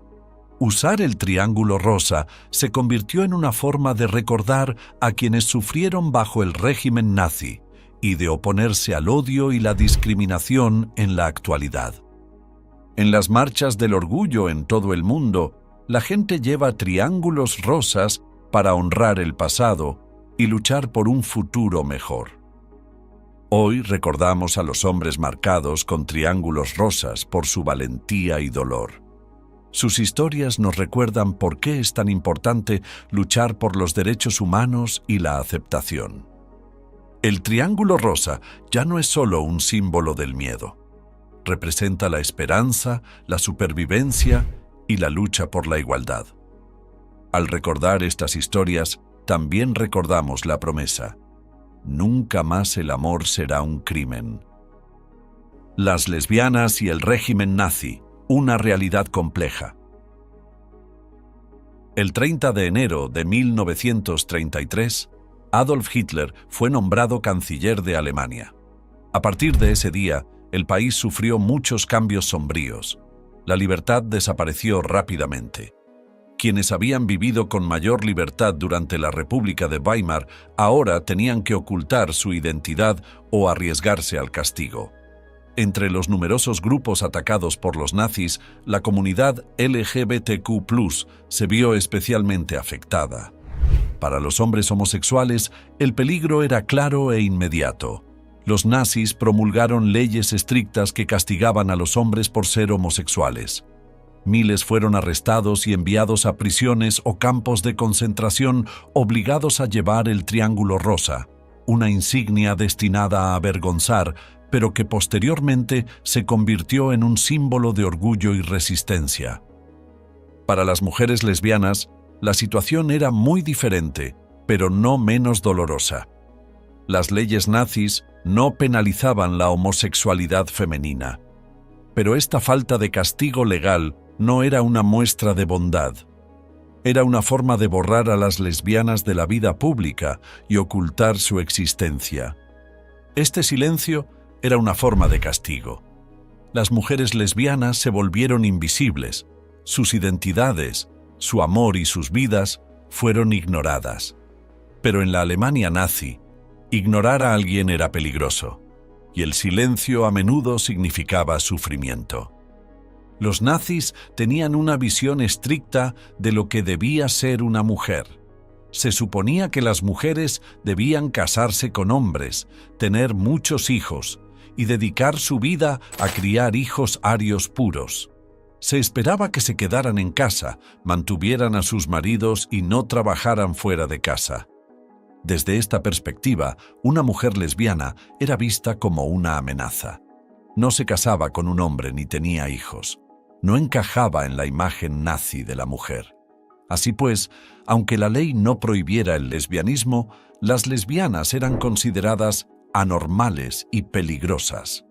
Usar el Triángulo Rosa se convirtió en una forma de recordar a quienes sufrieron bajo el régimen nazi y de oponerse al odio y la discriminación en la actualidad. En las marchas del orgullo en todo el mundo, la gente lleva triángulos rosas para honrar el pasado y luchar por un futuro mejor. Hoy recordamos a los hombres marcados con triángulos rosas por su valentía y dolor. Sus historias nos recuerdan por qué es tan importante luchar por los derechos humanos y la aceptación. El Triángulo Rosa ya no es solo un símbolo del miedo. Representa la esperanza, la supervivencia y la lucha por la igualdad. Al recordar estas historias, también recordamos la promesa: nunca más el amor será un crimen. Las lesbianas y el régimen nazi, una realidad compleja. El 30 de enero de 1933, Adolf Hitler fue nombrado canciller de Alemania. A partir de ese día, el país sufrió muchos cambios sombríos. La libertad desapareció rápidamente. Quienes habían vivido con mayor libertad durante la República de Weimar ahora tenían que ocultar su identidad o arriesgarse al castigo. Entre los numerosos grupos atacados por los nazis, la comunidad LGBTQ+ se vio especialmente afectada. Para los hombres homosexuales, el peligro era claro e inmediato. Los nazis promulgaron leyes estrictas que castigaban a los hombres por ser homosexuales. Miles fueron arrestados y enviados a prisiones o campos de concentración obligados a llevar el triángulo rosa, una insignia destinada a avergonzar, pero que posteriormente se convirtió en un símbolo de orgullo y resistencia. Para las mujeres lesbianas, la situación era muy diferente, pero no menos dolorosa. Las leyes nazis no penalizaban la homosexualidad femenina. Pero esta falta de castigo legal no era una muestra de bondad. Era una forma de borrar a las lesbianas de la vida pública y ocultar su existencia. Este silencio era una forma de castigo. Las mujeres lesbianas se volvieron invisibles. Sus identidades, su amor y sus vidas fueron ignoradas. Pero en la Alemania nazi, ignorar a alguien era peligroso, y el silencio a menudo significaba sufrimiento. Los nazis tenían una visión estricta de lo que debía ser una mujer. Se suponía que las mujeres debían casarse con hombres, tener muchos hijos y dedicar su vida a criar hijos arios puros. Se esperaba que se quedaran en casa, mantuvieran a sus maridos y no trabajaran fuera de casa. Desde esta perspectiva, una mujer lesbiana era vista como una amenaza. No se casaba con un hombre ni tenía hijos. No encajaba en la imagen nazi de la mujer. Así pues, aunque la ley no prohibiera el lesbianismo, las lesbianas eran consideradas anormales y peligrosas.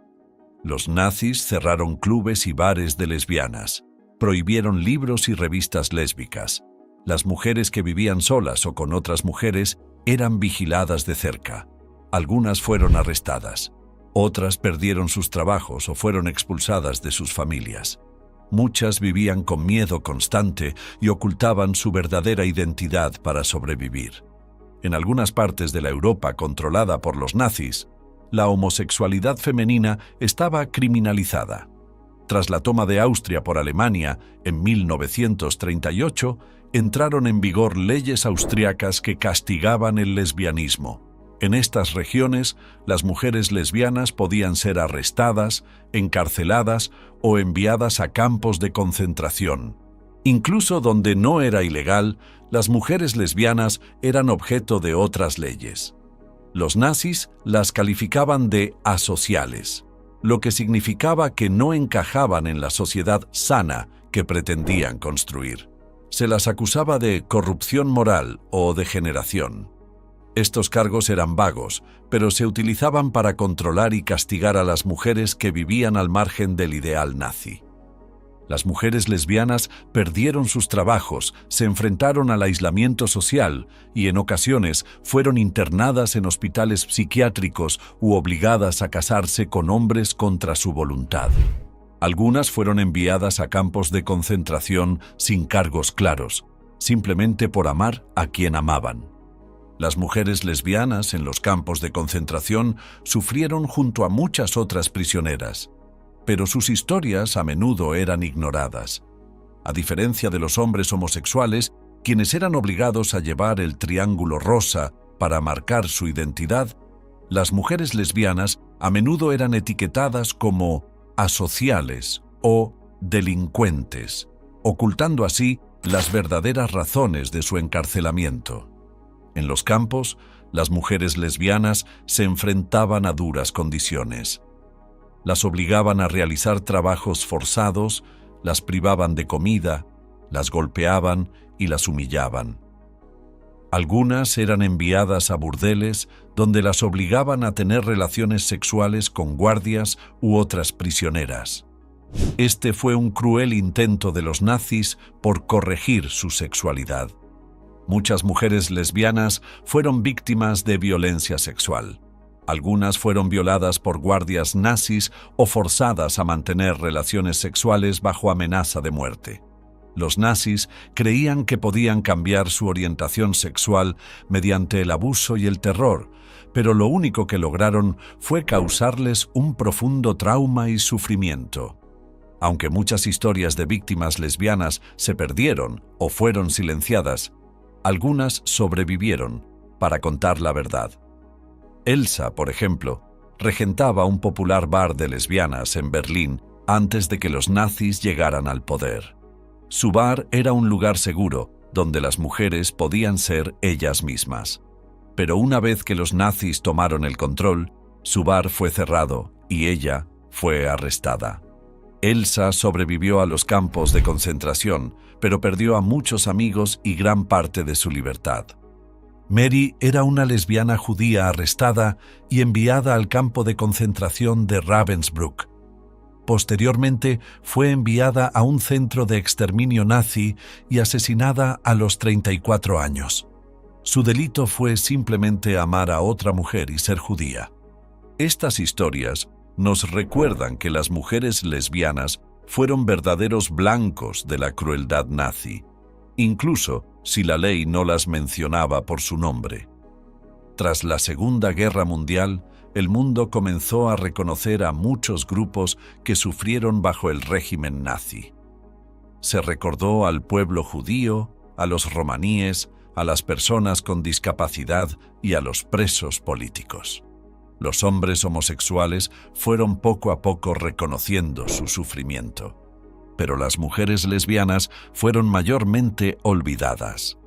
Los nazis cerraron clubes y bares de lesbianas, prohibieron libros y revistas lésbicas. Las mujeres que vivían solas o con otras mujeres eran vigiladas de cerca. Algunas fueron arrestadas. Otras perdieron sus trabajos o fueron expulsadas de sus familias. Muchas vivían con miedo constante y ocultaban su verdadera identidad para sobrevivir. En algunas partes de la Europa controlada por los nazis, la homosexualidad femenina estaba criminalizada. Tras la toma de Austria por Alemania en 1938, entraron en vigor leyes austriacas que castigaban el lesbianismo. En estas regiones, las mujeres lesbianas podían ser arrestadas, encarceladas o enviadas a campos de concentración. Incluso donde no era ilegal, las mujeres lesbianas eran objeto de otras leyes. Los nazis las calificaban de asociales, lo que significaba que no encajaban en la sociedad sana que pretendían construir. Se las acusaba de corrupción moral o degeneración. Estos cargos eran vagos, pero se utilizaban para controlar y castigar a las mujeres que vivían al margen del ideal nazi. Las mujeres lesbianas perdieron sus trabajos, se enfrentaron al aislamiento social y en ocasiones fueron internadas en hospitales psiquiátricos u obligadas a casarse con hombres contra su voluntad. Algunas fueron enviadas a campos de concentración sin cargos claros, simplemente por amar a quien amaban. Las mujeres lesbianas en los campos de concentración sufrieron junto a muchas otras prisioneras, pero sus historias a menudo eran ignoradas. A diferencia de los hombres homosexuales, quienes eran obligados a llevar el triángulo rosa para marcar su identidad, las mujeres lesbianas a menudo eran etiquetadas como asociales o delincuentes, ocultando así las verdaderas razones de su encarcelamiento. En los campos, las mujeres lesbianas se enfrentaban a duras condiciones. Las obligaban a realizar trabajos forzados, las privaban de comida, las golpeaban y las humillaban. Algunas eran enviadas a burdeles donde las obligaban a tener relaciones sexuales con guardias u otras prisioneras. Este fue un cruel intento de los nazis por corregir su sexualidad. Muchas mujeres lesbianas fueron víctimas de violencia sexual. Algunas fueron violadas por guardias nazis o forzadas a mantener relaciones sexuales bajo amenaza de muerte. Los nazis creían que podían cambiar su orientación sexual mediante el abuso y el terror, pero lo único que lograron fue causarles un profundo trauma y sufrimiento. Aunque muchas historias de víctimas lesbianas se perdieron o fueron silenciadas, algunas sobrevivieron para contar la verdad. Elsa, por ejemplo, regentaba un popular bar de lesbianas en Berlín antes de que los nazis llegaran al poder. Su bar era un lugar seguro donde las mujeres podían ser ellas mismas. Pero una vez que los nazis tomaron el control, su bar fue cerrado y ella fue arrestada. Elsa sobrevivió a los campos de concentración, pero perdió a muchos amigos y gran parte de su libertad. Mary era una lesbiana judía arrestada y enviada al campo de concentración de Ravensbrück. Posteriormente fue enviada a un centro de exterminio nazi y asesinada a los 34 años. Su delito fue simplemente amar a otra mujer y ser judía. Estas historias nos recuerdan que las mujeres lesbianas fueron verdaderos blancos de la crueldad nazi, incluso si la ley no las mencionaba por su nombre. Tras la Segunda Guerra Mundial, el mundo comenzó a reconocer a muchos grupos que sufrieron bajo el régimen nazi. Se recordó al pueblo judío, a los romaníes, a las personas con discapacidad y a los presos políticos. Los hombres homosexuales fueron poco a poco reconociendo su sufrimiento, pero las mujeres lesbianas fueron mayormente olvidadas.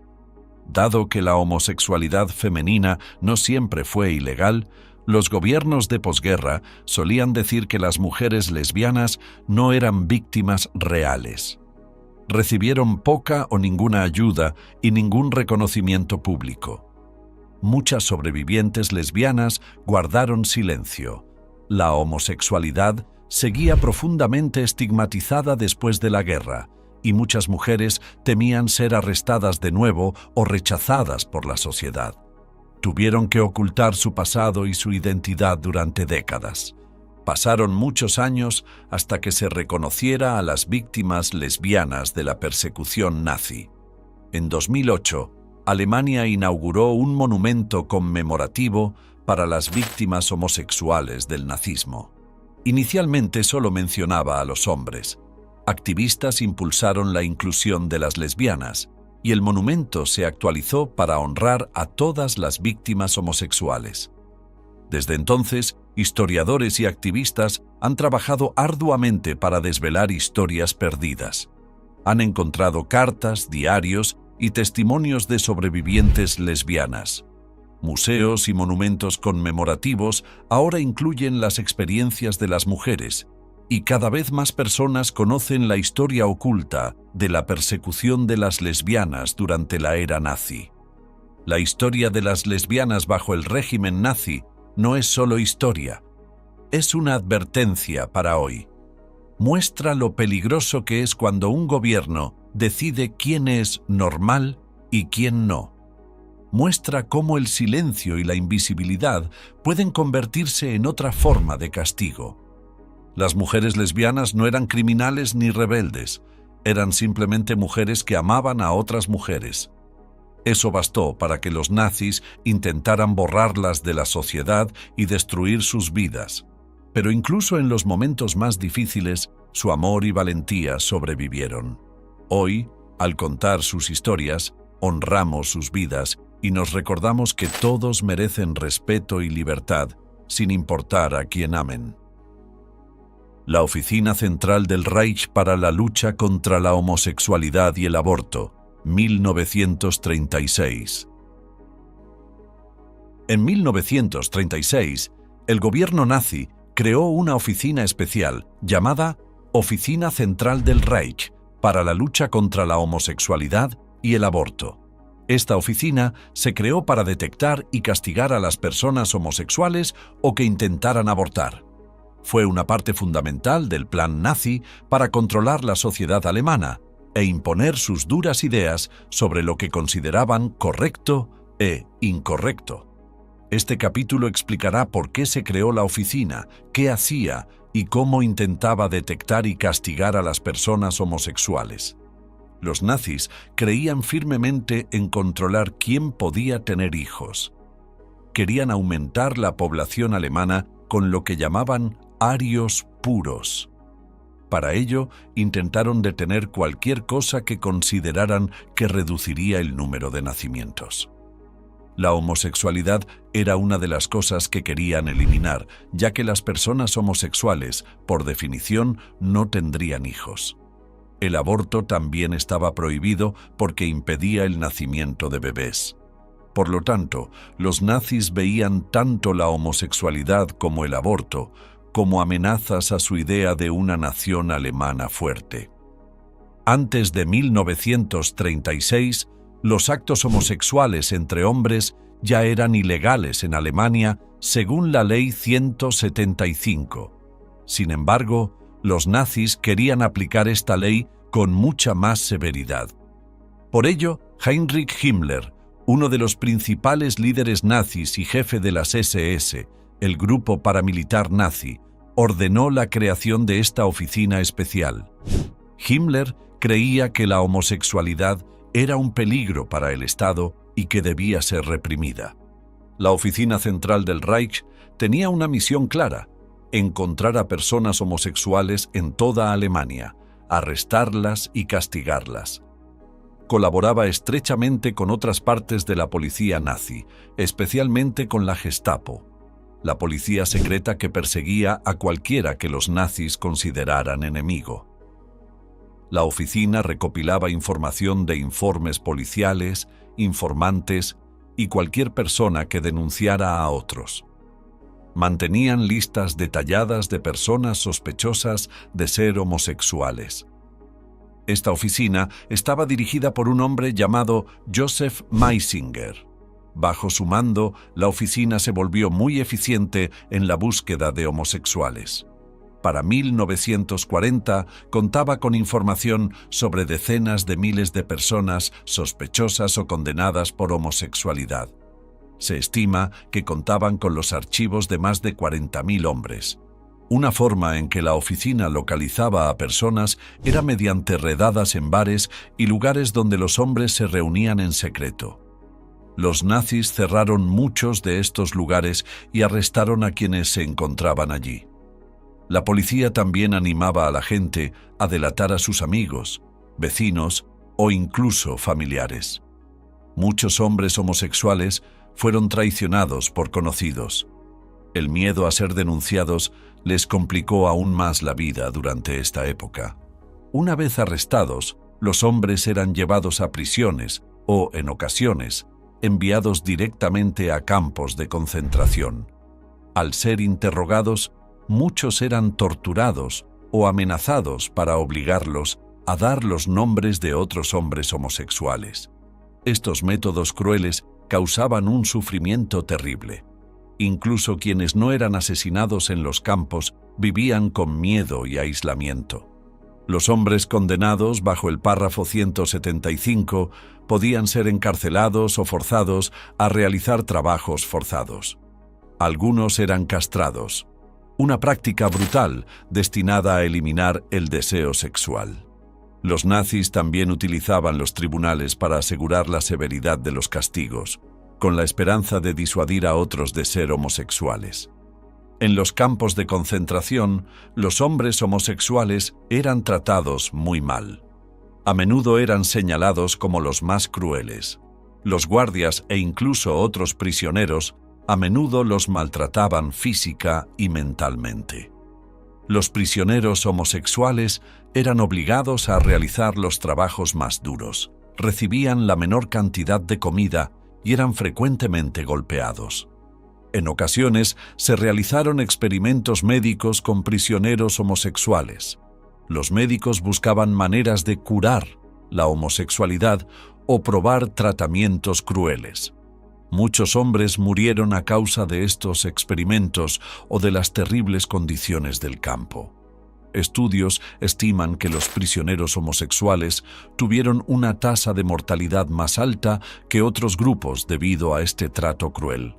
Dado que la homosexualidad femenina no siempre fue ilegal, los gobiernos de posguerra solían decir que las mujeres lesbianas no eran víctimas reales. Recibieron poca o ninguna ayuda y ningún reconocimiento público. Muchas sobrevivientes lesbianas guardaron silencio. La homosexualidad seguía profundamente estigmatizada después de la guerra, y muchas mujeres temían ser arrestadas de nuevo o rechazadas por la sociedad. Tuvieron que ocultar su pasado y su identidad durante décadas. Pasaron muchos años hasta que se reconociera a las víctimas lesbianas de la persecución nazi. En 2008, Alemania inauguró un monumento conmemorativo para las víctimas homosexuales del nazismo. Inicialmente solo mencionaba a los hombres. Activistas impulsaron la inclusión de las lesbianas, y el monumento se actualizó para honrar a todas las víctimas homosexuales. Desde entonces, historiadores y activistas han trabajado arduamente para desvelar historias perdidas. Han encontrado cartas, diarios y testimonios de sobrevivientes lesbianas. Museos y monumentos conmemorativos ahora incluyen las experiencias de las mujeres, y cada vez más personas conocen la historia oculta de la persecución de las lesbianas durante la era nazi. La historia de las lesbianas bajo el régimen nazi no es solo historia, es una advertencia para hoy. Muestra lo peligroso que es cuando un gobierno decide quién es normal y quién no. Muestra cómo el silencio y la invisibilidad pueden convertirse en otra forma de castigo. Las mujeres lesbianas no eran criminales ni rebeldes, eran simplemente mujeres que amaban a otras mujeres. Eso bastó para que los nazis intentaran borrarlas de la sociedad y destruir sus vidas. Pero incluso en los momentos más difíciles, su amor y valentía sobrevivieron. Hoy, al contar sus historias, honramos sus vidas y nos recordamos que todos merecen respeto y libertad, sin importar a quién amen. La Oficina Central del Reich para la Lucha contra la Homosexualidad y el Aborto, 1936. En 1936, el gobierno nazi creó una oficina especial llamada Oficina Central del Reich para la lucha contra la homosexualidad y el aborto. Esta oficina se creó para detectar y castigar a las personas homosexuales o que intentaran abortar. Fue una parte fundamental del plan nazi para controlar la sociedad alemana, e imponer sus duras ideas sobre lo que consideraban correcto e incorrecto. Este capítulo explicará por qué se creó la oficina, qué hacía y cómo intentaba detectar y castigar a las personas homosexuales. Los nazis creían firmemente en controlar quién podía tener hijos. Querían aumentar la población alemana con lo que llamaban arios puros. Para ello, intentaron detener cualquier cosa que consideraran que reduciría el número de nacimientos. La homosexualidad era una de las cosas que querían eliminar, ya que las personas homosexuales, por definición, no tendrían hijos. El aborto también estaba prohibido porque impedía el nacimiento de bebés. Por lo tanto, los nazis veían tanto la homosexualidad como el aborto como amenazas a su idea de una nación alemana fuerte. Antes de 1936, los actos homosexuales entre hombres ya eran ilegales en Alemania según la Ley 175. Sin embargo, los nazis querían aplicar esta ley con mucha más severidad. Por ello, Heinrich Himmler, uno de los principales líderes nazis y jefe de las SS, el grupo paramilitar nazi, ordenó la creación de esta oficina especial. Himmler creía que la homosexualidad era un peligro para el Estado y que debía ser reprimida. La oficina central del Reich tenía una misión clara: encontrar a personas homosexuales en toda Alemania, arrestarlas y castigarlas. Colaboraba estrechamente con otras partes de la policía nazi, especialmente con la Gestapo, la policía secreta que perseguía a cualquiera que los nazis consideraran enemigo. La oficina recopilaba información de informes policiales, informantes y cualquier persona que denunciara a otros. Mantenían listas detalladas de personas sospechosas de ser homosexuales. Esta oficina estaba dirigida por un hombre llamado Joseph Meisinger. Bajo su mando, la oficina se volvió muy eficiente en la búsqueda de homosexuales. Para 1940 contaba con información sobre decenas de miles de personas sospechosas o condenadas por homosexualidad. Se estima que contaban con los archivos de más de 40.000 hombres. Una forma en que la oficina localizaba a personas era mediante redadas en bares y lugares donde los hombres se reunían en secreto. Los nazis cerraron muchos de estos lugares y arrestaron a quienes se encontraban allí. La policía también animaba a la gente a delatar a sus amigos, vecinos o incluso familiares. Muchos hombres homosexuales fueron traicionados por conocidos. El miedo a ser denunciados les complicó aún más la vida durante esta época. Una vez arrestados, los hombres eran llevados a prisiones o, en ocasiones, enviados directamente a campos de concentración. Al ser interrogados, muchos eran torturados o amenazados para obligarlos a dar los nombres de otros hombres homosexuales. Estos métodos crueles causaban un sufrimiento terrible. Incluso quienes no eran asesinados en los campos vivían con miedo y aislamiento. Los hombres condenados bajo el párrafo 175 podían ser encarcelados o forzados a realizar trabajos forzados. Algunos eran castrados, una práctica brutal destinada a eliminar el deseo sexual. Los nazis también utilizaban los tribunales para asegurar la severidad de los castigos, con la esperanza de disuadir a otros de ser homosexuales. En los campos de concentración, los hombres homosexuales eran tratados muy mal. A menudo eran señalados como los más crueles. Los guardias e incluso otros prisioneros a menudo los maltrataban física y mentalmente. Los prisioneros homosexuales eran obligados a realizar los trabajos más duros, recibían la menor cantidad de comida y eran frecuentemente golpeados. En ocasiones se realizaron experimentos médicos con prisioneros homosexuales. Los médicos buscaban maneras de curar la homosexualidad o probar tratamientos crueles. Muchos hombres murieron a causa de estos experimentos o de las terribles condiciones del campo. estudios estiman que los prisioneros homosexuales tuvieron una tasa de mortalidad más alta que otros grupos debido a este trato cruel.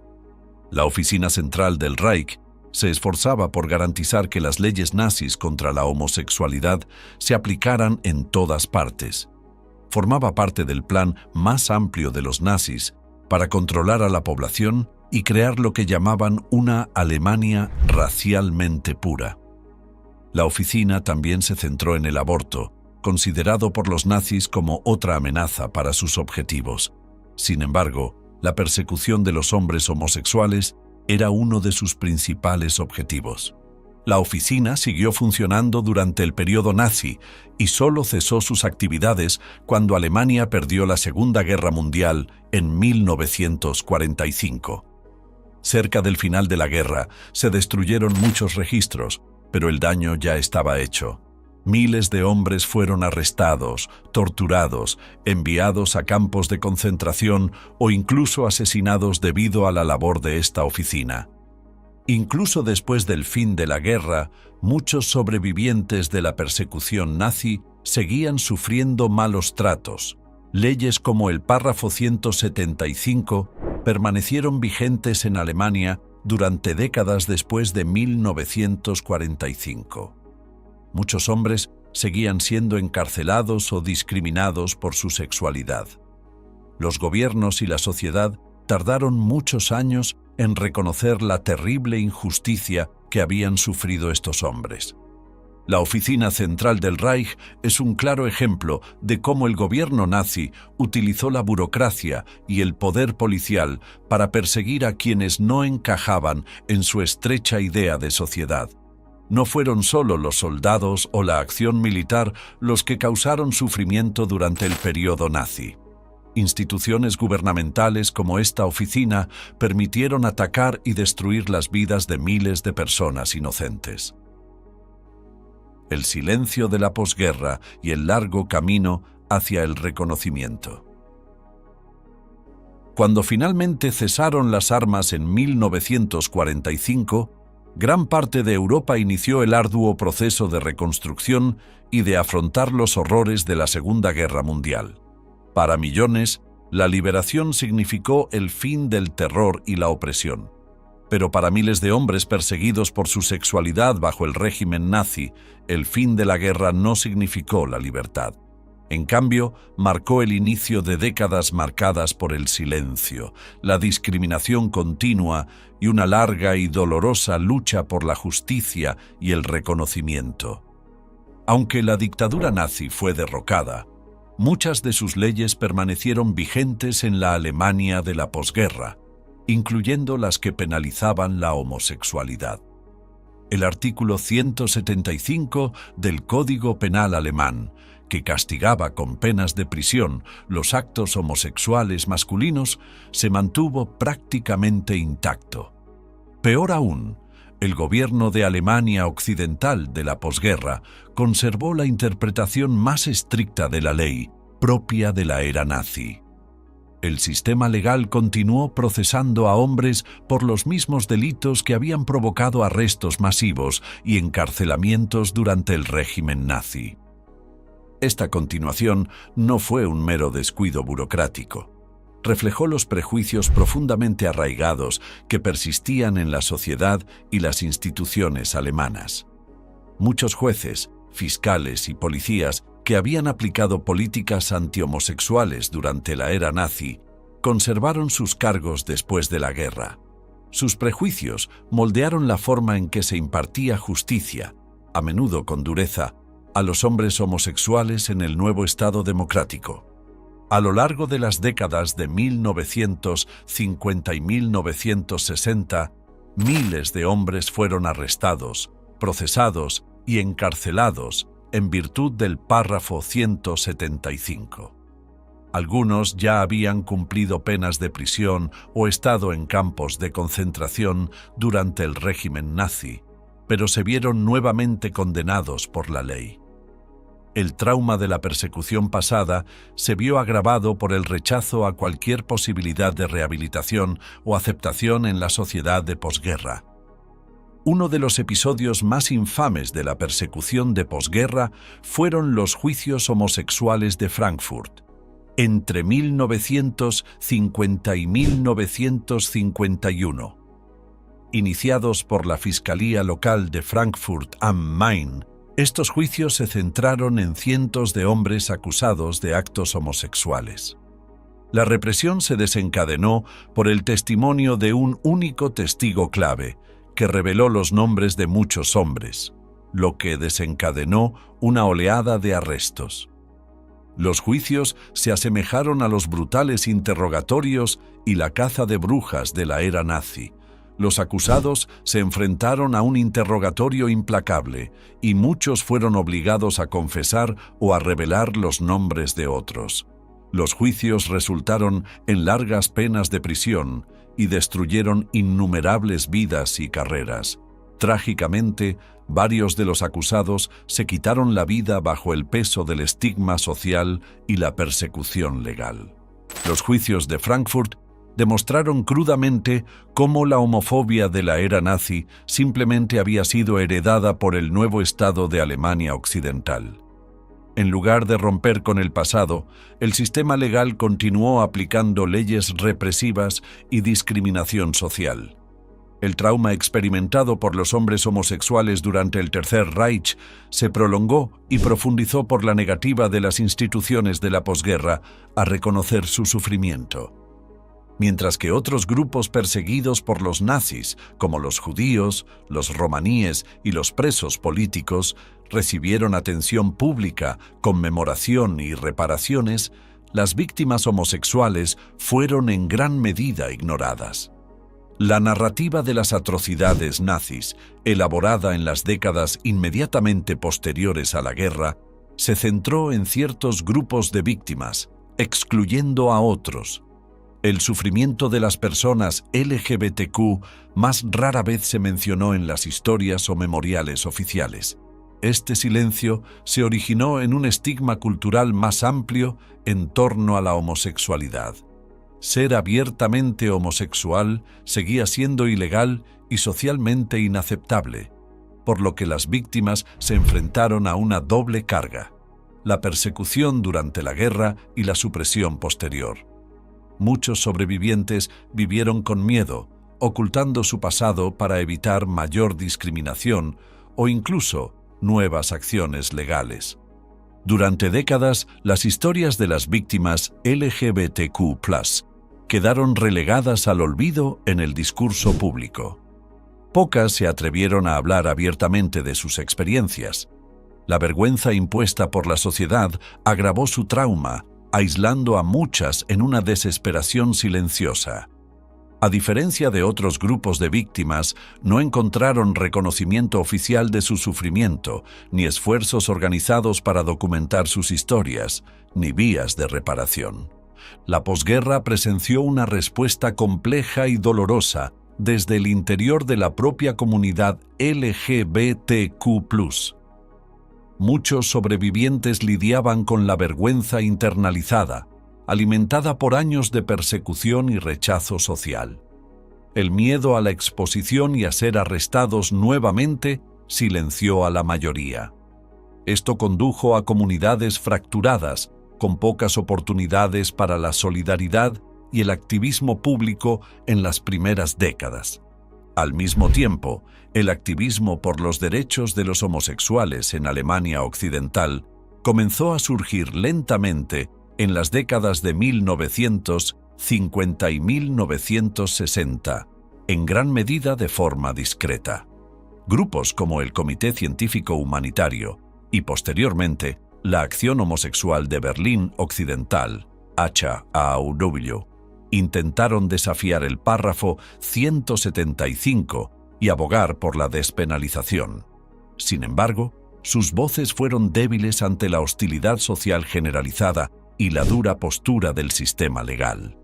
La oficina central del Reich se esforzaba por garantizar que las leyes nazis contra la homosexualidad se aplicaran en todas partes. Formaba parte del plan más amplio de los nazis para controlar a la población y crear lo que llamaban una Alemania racialmente pura. La oficina también se centró en el aborto, considerado por los nazis como otra amenaza para sus objetivos. Sin embargo, la persecución de los hombres homosexuales era uno de sus principales objetivos. La oficina siguió funcionando durante el periodo nazi y solo cesó sus actividades cuando Alemania perdió la Segunda Guerra Mundial en 1945. Cerca del final de la guerra se destruyeron muchos registros, pero el daño ya estaba hecho. Miles de hombres fueron arrestados, torturados, enviados a campos de concentración o incluso asesinados debido a la labor de esta oficina. Incluso después del fin de la guerra, muchos sobrevivientes de la persecución nazi seguían sufriendo malos tratos. Leyes como el párrafo 175 permanecieron vigentes en Alemania durante décadas después de 1945. Muchos hombres seguían siendo encarcelados o discriminados por su sexualidad. Los gobiernos y la sociedad tardaron muchos años en reconocer la terrible injusticia que habían sufrido estos hombres. La oficina central del Reich es un claro ejemplo de cómo el gobierno nazi utilizó la burocracia y el poder policial para perseguir a quienes no encajaban en su estrecha idea de sociedad. No fueron solo los soldados o la acción militar los que causaron sufrimiento durante el periodo nazi. Instituciones gubernamentales como esta oficina permitieron atacar y destruir las vidas de miles de personas inocentes. El silencio de la posguerra y el largo camino hacia el reconocimiento. Cuando finalmente cesaron las armas en 1945, gran parte de Europa inició el arduo proceso de reconstrucción y de afrontar los horrores de la Segunda Guerra Mundial. Para millones, la liberación significó el fin del terror y la opresión. Pero para miles de hombres perseguidos por su sexualidad bajo el régimen nazi, el fin de la guerra no significó la libertad. En cambio, marcó el inicio de décadas marcadas por el silencio, la discriminación continua y una larga y dolorosa lucha por la justicia y el reconocimiento. Aunque la dictadura nazi fue derrocada, muchas de sus leyes permanecieron vigentes en la Alemania de la posguerra, incluyendo las que penalizaban la homosexualidad. El artículo 175 del Código Penal alemán, que castigaba con penas de prisión los actos homosexuales masculinos, se mantuvo prácticamente intacto. Peor aún, el gobierno de Alemania Occidental de la posguerra conservó la interpretación más estricta de la ley, propia de la era nazi. El sistema legal continuó procesando a hombres por los mismos delitos que habían provocado arrestos masivos y encarcelamientos durante el régimen nazi. Esta continuación no fue un mero descuido burocrático. Reflejó los prejuicios profundamente arraigados que persistían en la sociedad y las instituciones alemanas. Muchos jueces, fiscales y policías que habían aplicado políticas antihomosexuales durante la era nazi, conservaron sus cargos después de la guerra. Sus prejuicios moldearon la forma en que se impartía justicia, a menudo con dureza, a los hombres homosexuales en el nuevo Estado democrático. A lo largo de las décadas de 1950 y 1960, miles de hombres fueron arrestados, procesados y encarcelados en virtud del párrafo 175. Algunos ya habían cumplido penas de prisión o estado en campos de concentración durante el régimen nazi, pero se vieron nuevamente condenados por la ley. El trauma de la persecución pasada se vio agravado por el rechazo a cualquier posibilidad de rehabilitación o aceptación en la sociedad de posguerra. Uno de los episodios más infames de la persecución de posguerra fueron los juicios homosexuales de Frankfurt. Entre 1950 y 1951. Iniciados por la Fiscalía Local de Frankfurt am Main, estos juicios se centraron en cientos de hombres acusados de actos homosexuales. La represión se desencadenó por el testimonio de un único testigo clave, que reveló los nombres de muchos hombres, lo que desencadenó una oleada de arrestos. Los juicios se asemejaron a los brutales interrogatorios y la caza de brujas de la era nazi. Los acusados se enfrentaron a un interrogatorio implacable y muchos fueron obligados a confesar o a revelar los nombres de otros. Los juicios resultaron en largas penas de prisión y destruyeron innumerables vidas y carreras. Trágicamente, varios de los acusados se quitaron la vida bajo el peso del estigma social y la persecución legal. Los juicios de Frankfurt demostraron crudamente cómo la homofobia de la era nazi simplemente había sido heredada por el nuevo Estado de Alemania Occidental. En lugar de romper con el pasado, el sistema legal continuó aplicando leyes represivas y discriminación social. El trauma experimentado por los hombres homosexuales durante el Tercer Reich se prolongó y profundizó por la negativa de las instituciones de la posguerra a reconocer su sufrimiento. Mientras que otros grupos perseguidos por los nazis, como los judíos, los romaníes y los presos políticos, recibieron atención pública, conmemoración y reparaciones, las víctimas homosexuales fueron en gran medida ignoradas. La narrativa de las atrocidades nazis, elaborada en las décadas inmediatamente posteriores a la guerra, se centró en ciertos grupos de víctimas, excluyendo a otros. El sufrimiento de las personas LGBTQ más rara vez se mencionó en las historias o memoriales oficiales. Este silencio se originó en un estigma cultural más amplio en torno a la homosexualidad. Ser abiertamente homosexual seguía siendo ilegal y socialmente inaceptable, por lo que las víctimas se enfrentaron a una doble carga: la persecución durante la guerra y la supresión posterior. Muchos sobrevivientes vivieron con miedo, ocultando su pasado para evitar mayor discriminación o incluso nuevas acciones legales. Durante décadas, las historias de las víctimas LGBTQ+ quedaron relegadas al olvido en el discurso público. Pocas se atrevieron a hablar abiertamente de sus experiencias. La vergüenza impuesta por la sociedad agravó su trauma, aislando a muchas en una desesperación silenciosa. A diferencia de otros grupos de víctimas, no encontraron reconocimiento oficial de su sufrimiento, ni esfuerzos organizados para documentar sus historias, ni vías de reparación. La posguerra presenció una respuesta compleja y dolorosa desde el interior de la propia comunidad LGBTQ+. Muchos sobrevivientes lidiaban con la vergüenza internalizada, alimentada por años de persecución y rechazo social. El miedo a la exposición y a ser arrestados nuevamente silenció a la mayoría. Esto condujo a comunidades fracturadas, con pocas oportunidades para la solidaridad y el activismo público en las primeras décadas. Al mismo tiempo, el activismo por los derechos de los homosexuales en Alemania Occidental comenzó a surgir lentamente en las décadas de 1950 y 1960, en gran medida de forma discreta. Grupos como el Comité Científico Humanitario y, posteriormente, la Acción Homosexual de Berlín Occidental, HAAW, intentaron desafiar el párrafo 175 y abogar por la despenalización. Sin embargo, sus voces fueron débiles ante la hostilidad social generalizada y la dura postura del sistema legal.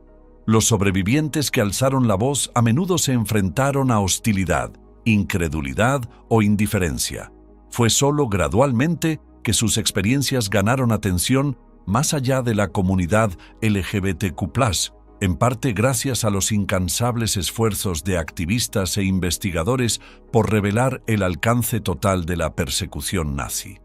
Los sobrevivientes que alzaron la voz a menudo se enfrentaron a hostilidad, incredulidad o indiferencia. Fue solo gradualmente que sus experiencias ganaron atención más allá de la comunidad LGBTQ+, en parte gracias a los incansables esfuerzos de activistas e investigadores por revelar el alcance total de la persecución nazi.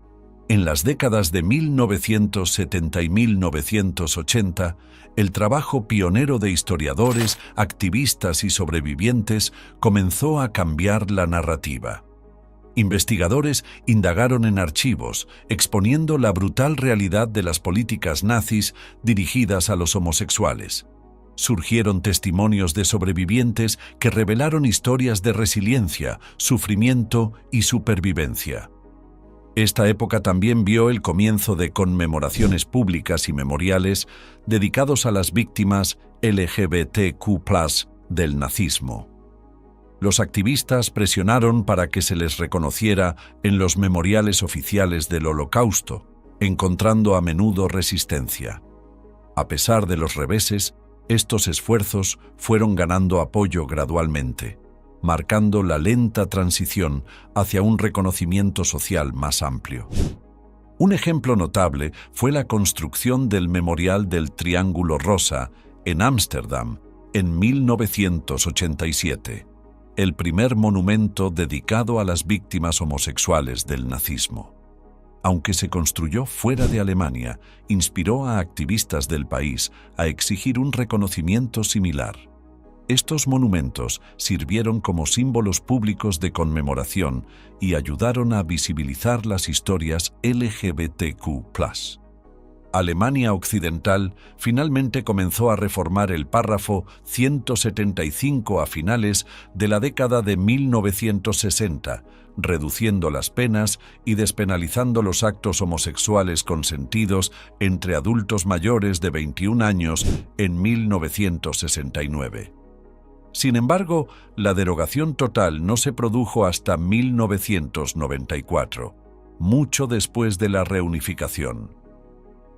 En las décadas de 1970 y 1980, el trabajo pionero de historiadores, activistas y sobrevivientes comenzó a cambiar la narrativa. Investigadores indagaron en archivos, exponiendo la brutal realidad de las políticas nazis dirigidas a los homosexuales. Surgieron testimonios de sobrevivientes que revelaron historias de resiliencia, sufrimiento y supervivencia. Esta época también vio el comienzo de conmemoraciones públicas y memoriales dedicados a las víctimas LGBTQ+ del nazismo. Los activistas presionaron para que se les reconociera en los memoriales oficiales del Holocausto, encontrando a menudo resistencia. A pesar de los reveses, estos esfuerzos fueron ganando apoyo gradualmente, marcando la lenta transición hacia un reconocimiento social más amplio. Un ejemplo notable fue la construcción del Memorial del Triángulo Rosa en Ámsterdam en 1987, el primer monumento dedicado a las víctimas homosexuales del nazismo. Aunque se construyó fuera de Alemania, inspiró a activistas del país a exigir un reconocimiento similar. Estos monumentos sirvieron como símbolos públicos de conmemoración y ayudaron a visibilizar las historias LGBTQ+. Alemania Occidental finalmente comenzó a reformar el párrafo 175 a finales de la década de 1960, reduciendo las penas y despenalizando los actos homosexuales consentidos entre adultos mayores de 21 años en 1969. Sin embargo, la derogación total no se produjo hasta 1994, mucho después de la reunificación.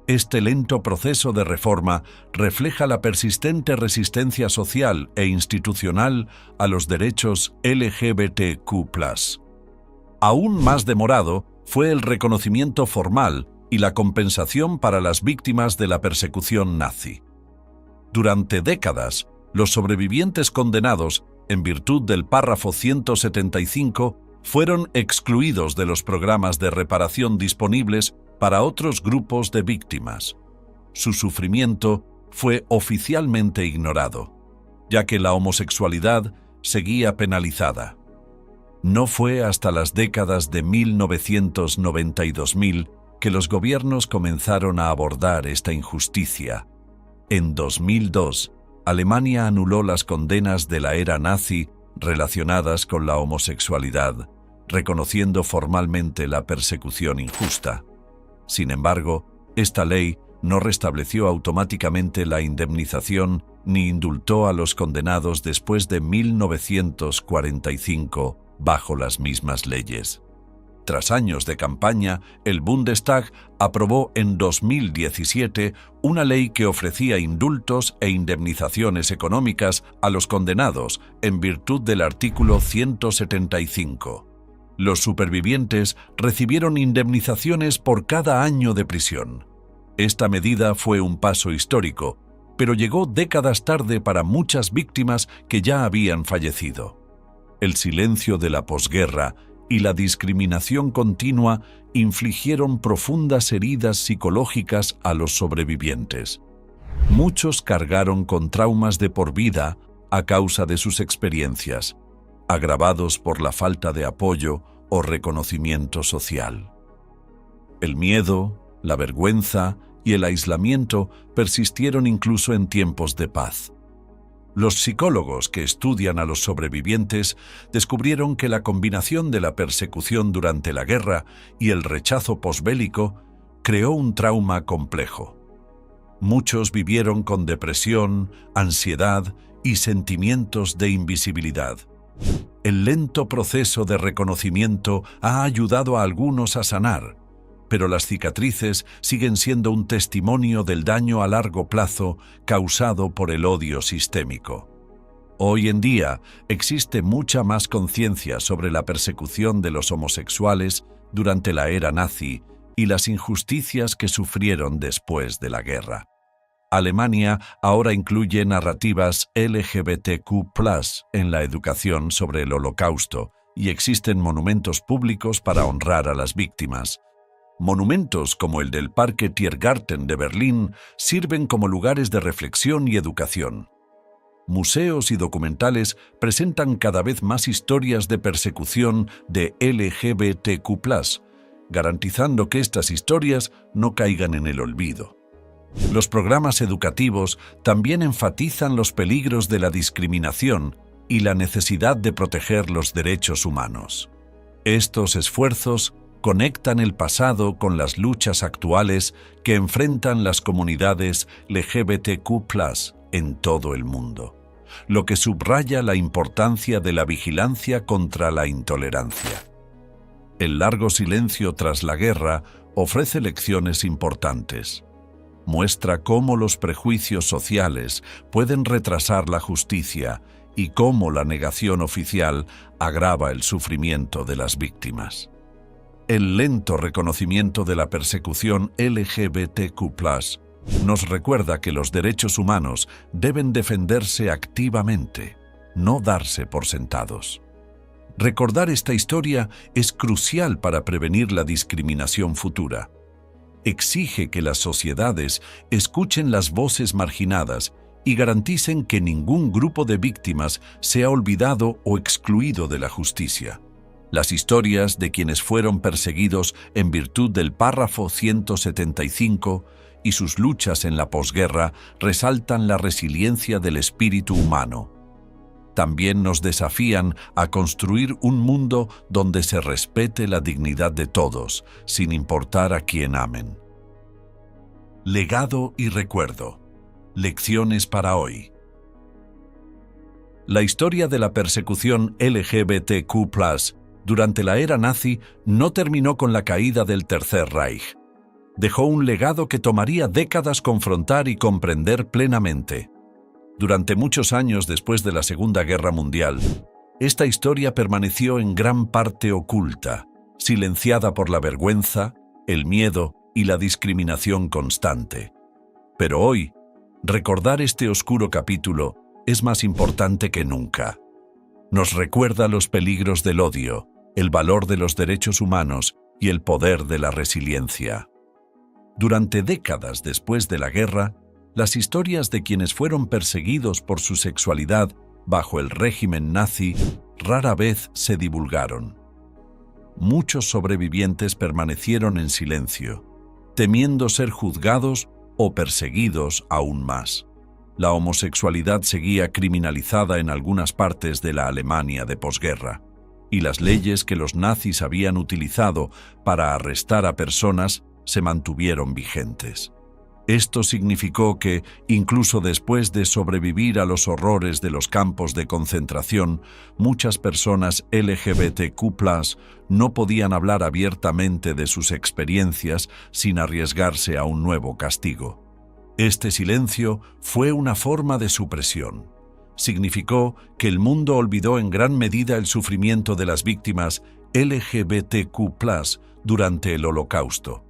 Este lento proceso de reforma refleja la persistente resistencia social e institucional a los derechos LGBTQ+. Aún más demorado fue el reconocimiento formal y la compensación para las víctimas de la persecución nazi. Durante décadas, los sobrevivientes condenados, en virtud del párrafo 175, fueron excluidos de los programas de reparación disponibles para otros grupos de víctimas. Su sufrimiento fue oficialmente ignorado, ya que la homosexualidad seguía penalizada. No fue hasta las décadas de 1990 y 2000 que los gobiernos comenzaron a abordar esta injusticia. En 2002, Alemania anuló las condenas de la era nazi relacionadas con la homosexualidad, reconociendo formalmente la persecución injusta. Sin embargo, esta ley no restableció automáticamente la indemnización ni indultó a los condenados después de 1945 bajo las mismas leyes. Tras años de campaña, el Bundestag aprobó en 2017 una ley que ofrecía indultos e indemnizaciones económicas a los condenados en virtud del artículo 175. Los supervivientes recibieron indemnizaciones por cada año de prisión. Esta medida fue un paso histórico, pero llegó décadas tarde para muchas víctimas que ya habían fallecido. El silencio de la posguerra y la discriminación continua infligieron profundas heridas psicológicas a los sobrevivientes. Muchos cargaron con traumas de por vida a causa de sus experiencias, agravados por la falta de apoyo o reconocimiento social. El miedo, la vergüenza y el aislamiento persistieron incluso en tiempos de paz. Los psicólogos que estudian a los sobrevivientes descubrieron que la combinación de la persecución durante la guerra y el rechazo posbélico creó un trauma complejo. Muchos vivieron con depresión, ansiedad y sentimientos de invisibilidad. El lento proceso de reconocimiento ha ayudado a algunos a sanar, pero las cicatrices siguen siendo un testimonio del daño a largo plazo causado por el odio sistémico. Hoy en día existe mucha más conciencia sobre la persecución de los homosexuales durante la era nazi y las injusticias que sufrieron después de la guerra. Alemania ahora incluye narrativas LGBTQ+ en la educación sobre el Holocausto y existen monumentos públicos para honrar a las víctimas. Monumentos como el del Parque Tiergarten de Berlín sirven como lugares de reflexión y educación. Museos y documentales presentan cada vez más historias de persecución de LGBTQ+, garantizando que estas historias no caigan en el olvido. Los programas educativos también enfatizan los peligros de la discriminación y la necesidad de proteger los derechos humanos. Estos esfuerzos conectan el pasado con las luchas actuales que enfrentan las comunidades LGBTQ+ en todo el mundo, lo que subraya la importancia de la vigilancia contra la intolerancia. El largo silencio tras la guerra ofrece lecciones importantes. Muestra cómo los prejuicios sociales pueden retrasar la justicia y cómo la negación oficial agrava el sufrimiento de las víctimas. El lento reconocimiento de la persecución LGBTQ+ nos recuerda que los derechos humanos deben defenderse activamente, no darse por sentados. Recordar esta historia es crucial para prevenir la discriminación futura. Exige que las sociedades escuchen las voces marginadas y garanticen que ningún grupo de víctimas sea olvidado o excluido de la justicia. Las historias de quienes fueron perseguidos en virtud del párrafo 175 y sus luchas en la posguerra resaltan la resiliencia del espíritu humano. También nos desafían a construir un mundo donde se respete la dignidad de todos, sin importar a quién amen. Legado y recuerdo. Lecciones para hoy. La historia de la persecución LGBTQ+ durante la era nazi no terminó con la caída del Tercer Reich. Dejó un legado que tomaría décadas confrontar y comprender plenamente. Durante muchos años después de la Segunda Guerra Mundial, esta historia permaneció en gran parte oculta, silenciada por la vergüenza, el miedo y la discriminación constante. Pero hoy, recordar este oscuro capítulo es más importante que nunca. Nos recuerda los peligros del odio, el valor de los derechos humanos y el poder de la resiliencia. Durante décadas después de la guerra, las historias de quienes fueron perseguidos por su sexualidad bajo el régimen nazi rara vez se divulgaron. Muchos sobrevivientes permanecieron en silencio, temiendo ser juzgados o perseguidos aún más. La homosexualidad seguía criminalizada en algunas partes de la Alemania de posguerra, y las leyes que los nazis habían utilizado para arrestar a personas se mantuvieron vigentes. Esto significó que, incluso después de sobrevivir a los horrores de los campos de concentración, muchas personas LGBTQ+ no podían hablar abiertamente de sus experiencias sin arriesgarse a un nuevo castigo. Este silencio fue una forma de supresión. Significó que el mundo olvidó en gran medida el sufrimiento de las víctimas LGBTQ+ durante el Holocausto.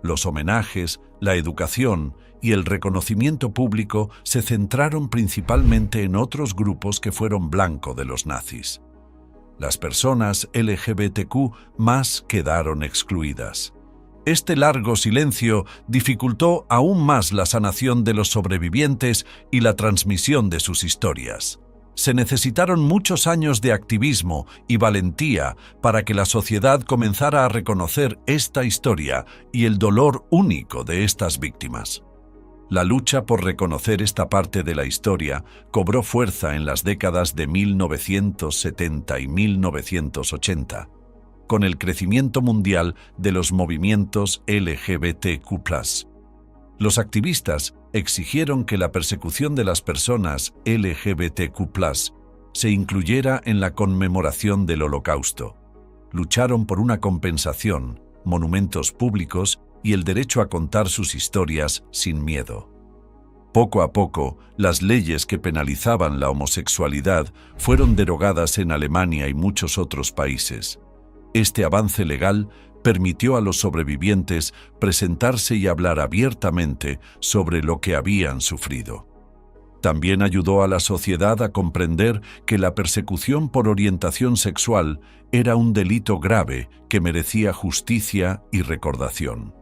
Los homenajes, la educación y el reconocimiento público se centraron principalmente en otros grupos que fueron blanco de los nazis. Las personas LGBTQ+ quedaron excluidas. Este largo silencio dificultó aún más la sanación de los sobrevivientes y la transmisión de sus historias. Se necesitaron muchos años de activismo y valentía para que la sociedad comenzara a reconocer esta historia y el dolor único de estas víctimas. La lucha por reconocer esta parte de la historia cobró fuerza en las décadas de 1970 y 1980, con el crecimiento mundial de los movimientos LGBTQ+. Los activistas exigieron que la persecución de las personas LGBTQ+ se incluyera en la conmemoración del Holocausto. Lucharon por una compensación, monumentos públicos y el derecho a contar sus historias sin miedo. Poco a poco, las leyes que penalizaban la homosexualidad fueron derogadas en Alemania y muchos otros países. Este avance legal permitió a los sobrevivientes presentarse y hablar abiertamente sobre lo que habían sufrido. También ayudó a la sociedad a comprender que la persecución por orientación sexual era un delito grave que merecía justicia y recordación.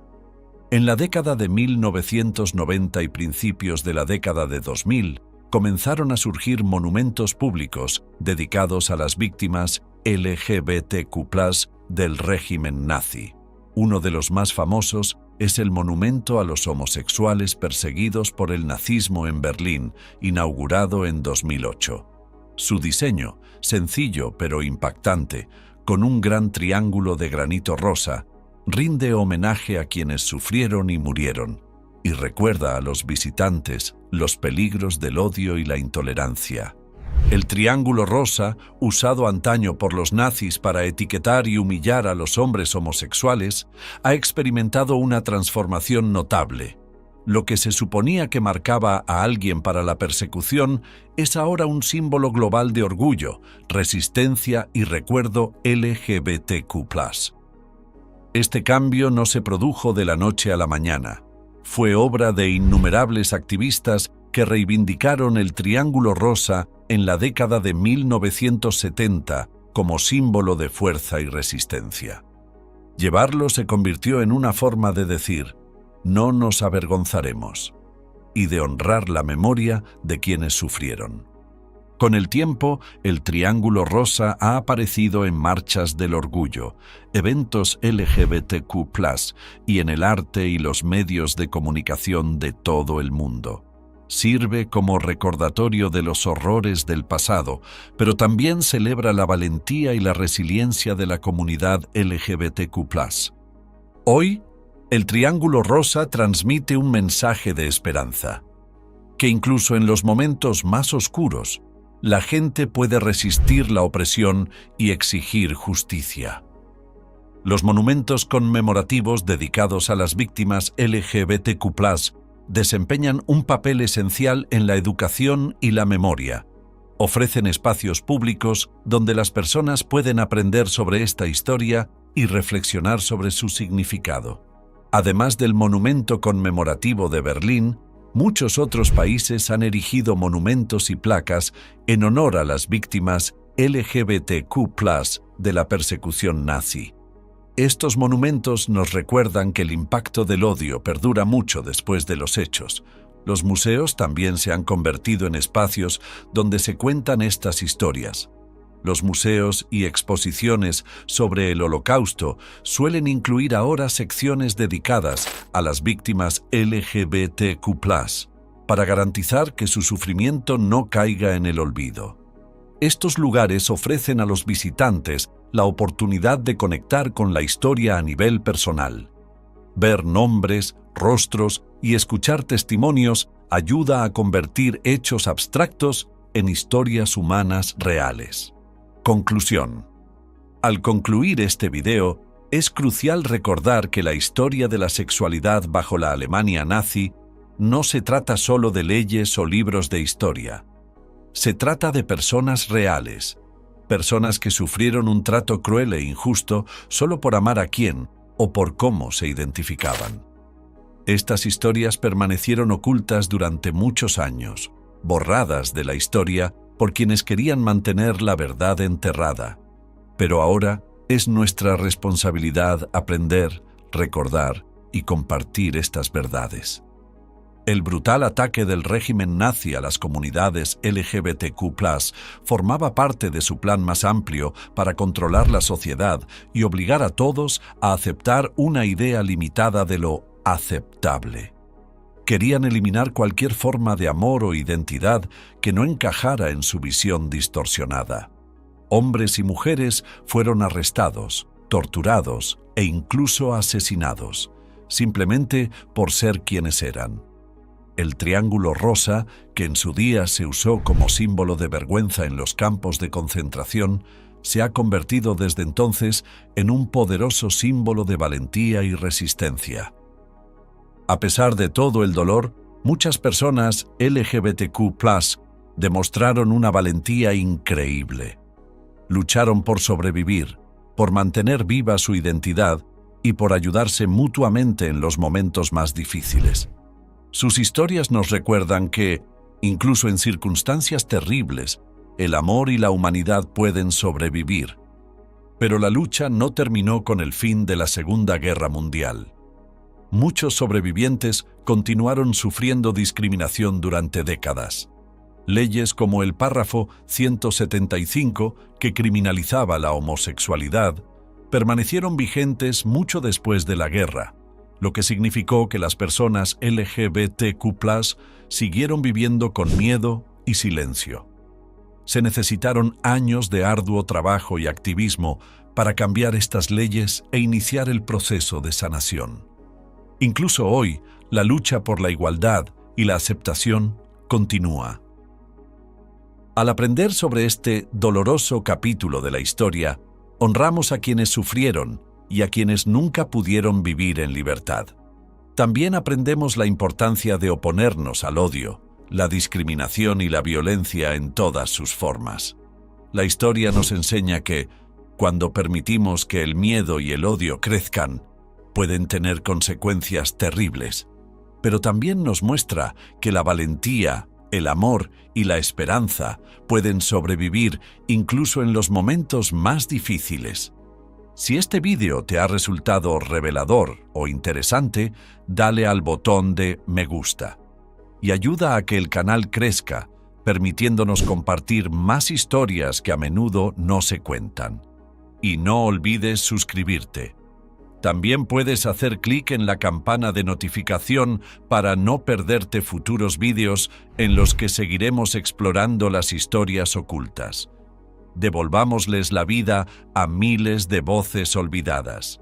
En la década de 1990 y principios de la década de 2000, comenzaron a surgir monumentos públicos dedicados a las víctimas LGBTQ+ del régimen nazi. Uno de los más famosos es el monumento a los homosexuales perseguidos por el nazismo en Berlín, inaugurado en 2008. Su diseño, sencillo pero impactante, con un gran triángulo de granito rosa, rinde homenaje a quienes sufrieron y murieron, y recuerda a los visitantes los peligros del odio y la intolerancia. El triángulo rosa, usado antaño por los nazis para etiquetar y humillar a los hombres homosexuales, ha experimentado una transformación notable. Lo que se suponía que marcaba a alguien para la persecución es ahora un símbolo global de orgullo, resistencia y recuerdo LGBTQ+. Este cambio no se produjo de la noche a la mañana. Fue obra de innumerables activistas que reivindicaron el triángulo rosa en la década de 1970 como símbolo de fuerza y resistencia. Llevarlo se convirtió en una forma de decir: no nos avergonzaremos, y de honrar la memoria de quienes sufrieron. Con el tiempo, el triángulo rosa ha aparecido en marchas del orgullo, eventos LGBTQ+, y en el arte y los medios de comunicación de todo el mundo. Sirve como recordatorio de los horrores del pasado, pero también celebra la valentía y la resiliencia de la comunidad LGBTQ+. Hoy, el triángulo rosa transmite un mensaje de esperanza, que incluso en los momentos más oscuros, la gente puede resistir la opresión y exigir justicia. Los monumentos conmemorativos dedicados a las víctimas LGBTQ+ desempeñan un papel esencial en la educación y la memoria. Ofrecen espacios públicos donde las personas pueden aprender sobre esta historia y reflexionar sobre su significado. Además del monumento conmemorativo de Berlín, muchos otros países han erigido monumentos y placas en honor a las víctimas LGBTQ+ de la persecución nazi. Estos monumentos nos recuerdan que el impacto del odio perdura mucho después de los hechos. Los museos también se han convertido en espacios donde se cuentan estas historias. Los museos y exposiciones sobre el Holocausto suelen incluir ahora secciones dedicadas a las víctimas LGBTQ+, para garantizar que su sufrimiento no caiga en el olvido. Estos lugares ofrecen a los visitantes la oportunidad de conectar con la historia a nivel personal. Ver nombres, rostros y escuchar testimonios ayuda a convertir hechos abstractos en historias humanas reales. Conclusión. Al concluir este video, es crucial recordar que la historia de la sexualidad bajo la Alemania nazi no se trata solo de leyes o libros de historia. Se trata de personas reales, personas que sufrieron un trato cruel e injusto solo por amar a quién o por cómo se identificaban. Estas historias permanecieron ocultas durante muchos años, borradas de la historia por quienes querían mantener la verdad enterrada. Pero ahora es nuestra responsabilidad aprender, recordar y compartir estas verdades. El brutal ataque del régimen nazi a las comunidades LGBTQ+ formaba parte de su plan más amplio para controlar la sociedad y obligar a todos a aceptar una idea limitada de lo aceptable. Querían eliminar cualquier forma de amor o identidad que no encajara en su visión distorsionada. Hombres y mujeres fueron arrestados, torturados e incluso asesinados, simplemente por ser quienes eran. El triángulo rosa, que en su día se usó como símbolo de vergüenza en los campos de concentración, se ha convertido desde entonces en un poderoso símbolo de valentía y resistencia. A pesar de todo el dolor, muchas personas LGBTQ+ demostraron una valentía increíble. Lucharon por sobrevivir, por mantener viva su identidad y por ayudarse mutuamente en los momentos más difíciles. Sus historias nos recuerdan que, incluso en circunstancias terribles, el amor y la humanidad pueden sobrevivir. Pero la lucha no terminó con el fin de la Segunda Guerra Mundial. Muchos sobrevivientes continuaron sufriendo discriminación durante décadas. Leyes como el párrafo 175, que criminalizaba la homosexualidad, permanecieron vigentes mucho después de la guerra, lo que significó que las personas LGBTQ+ siguieron viviendo con miedo y silencio. Se necesitaron años de arduo trabajo y activismo para cambiar estas leyes e iniciar el proceso de sanación. Incluso hoy, la lucha por la igualdad y la aceptación continúa. Al aprender sobre este doloroso capítulo de la historia, honramos a quienes sufrieron y a quienes nunca pudieron vivir en libertad. También aprendemos la importancia de oponernos al odio, la discriminación y la violencia en todas sus formas. La historia nos enseña que, cuando permitimos que el miedo y el odio crezcan, pueden tener consecuencias terribles, pero también nos muestra que la valentía, el amor y la esperanza pueden sobrevivir incluso en los momentos más difíciles. Si este vídeo te ha resultado revelador o interesante, dale al botón de me gusta y ayuda a que el canal crezca, permitiéndonos compartir más historias que a menudo no se cuentan. Y no olvides suscribirte. También puedes hacer clic en la campana de notificación para no perderte futuros vídeos en los que seguiremos explorando las historias ocultas. Devolvámosles la vida a miles de voces olvidadas.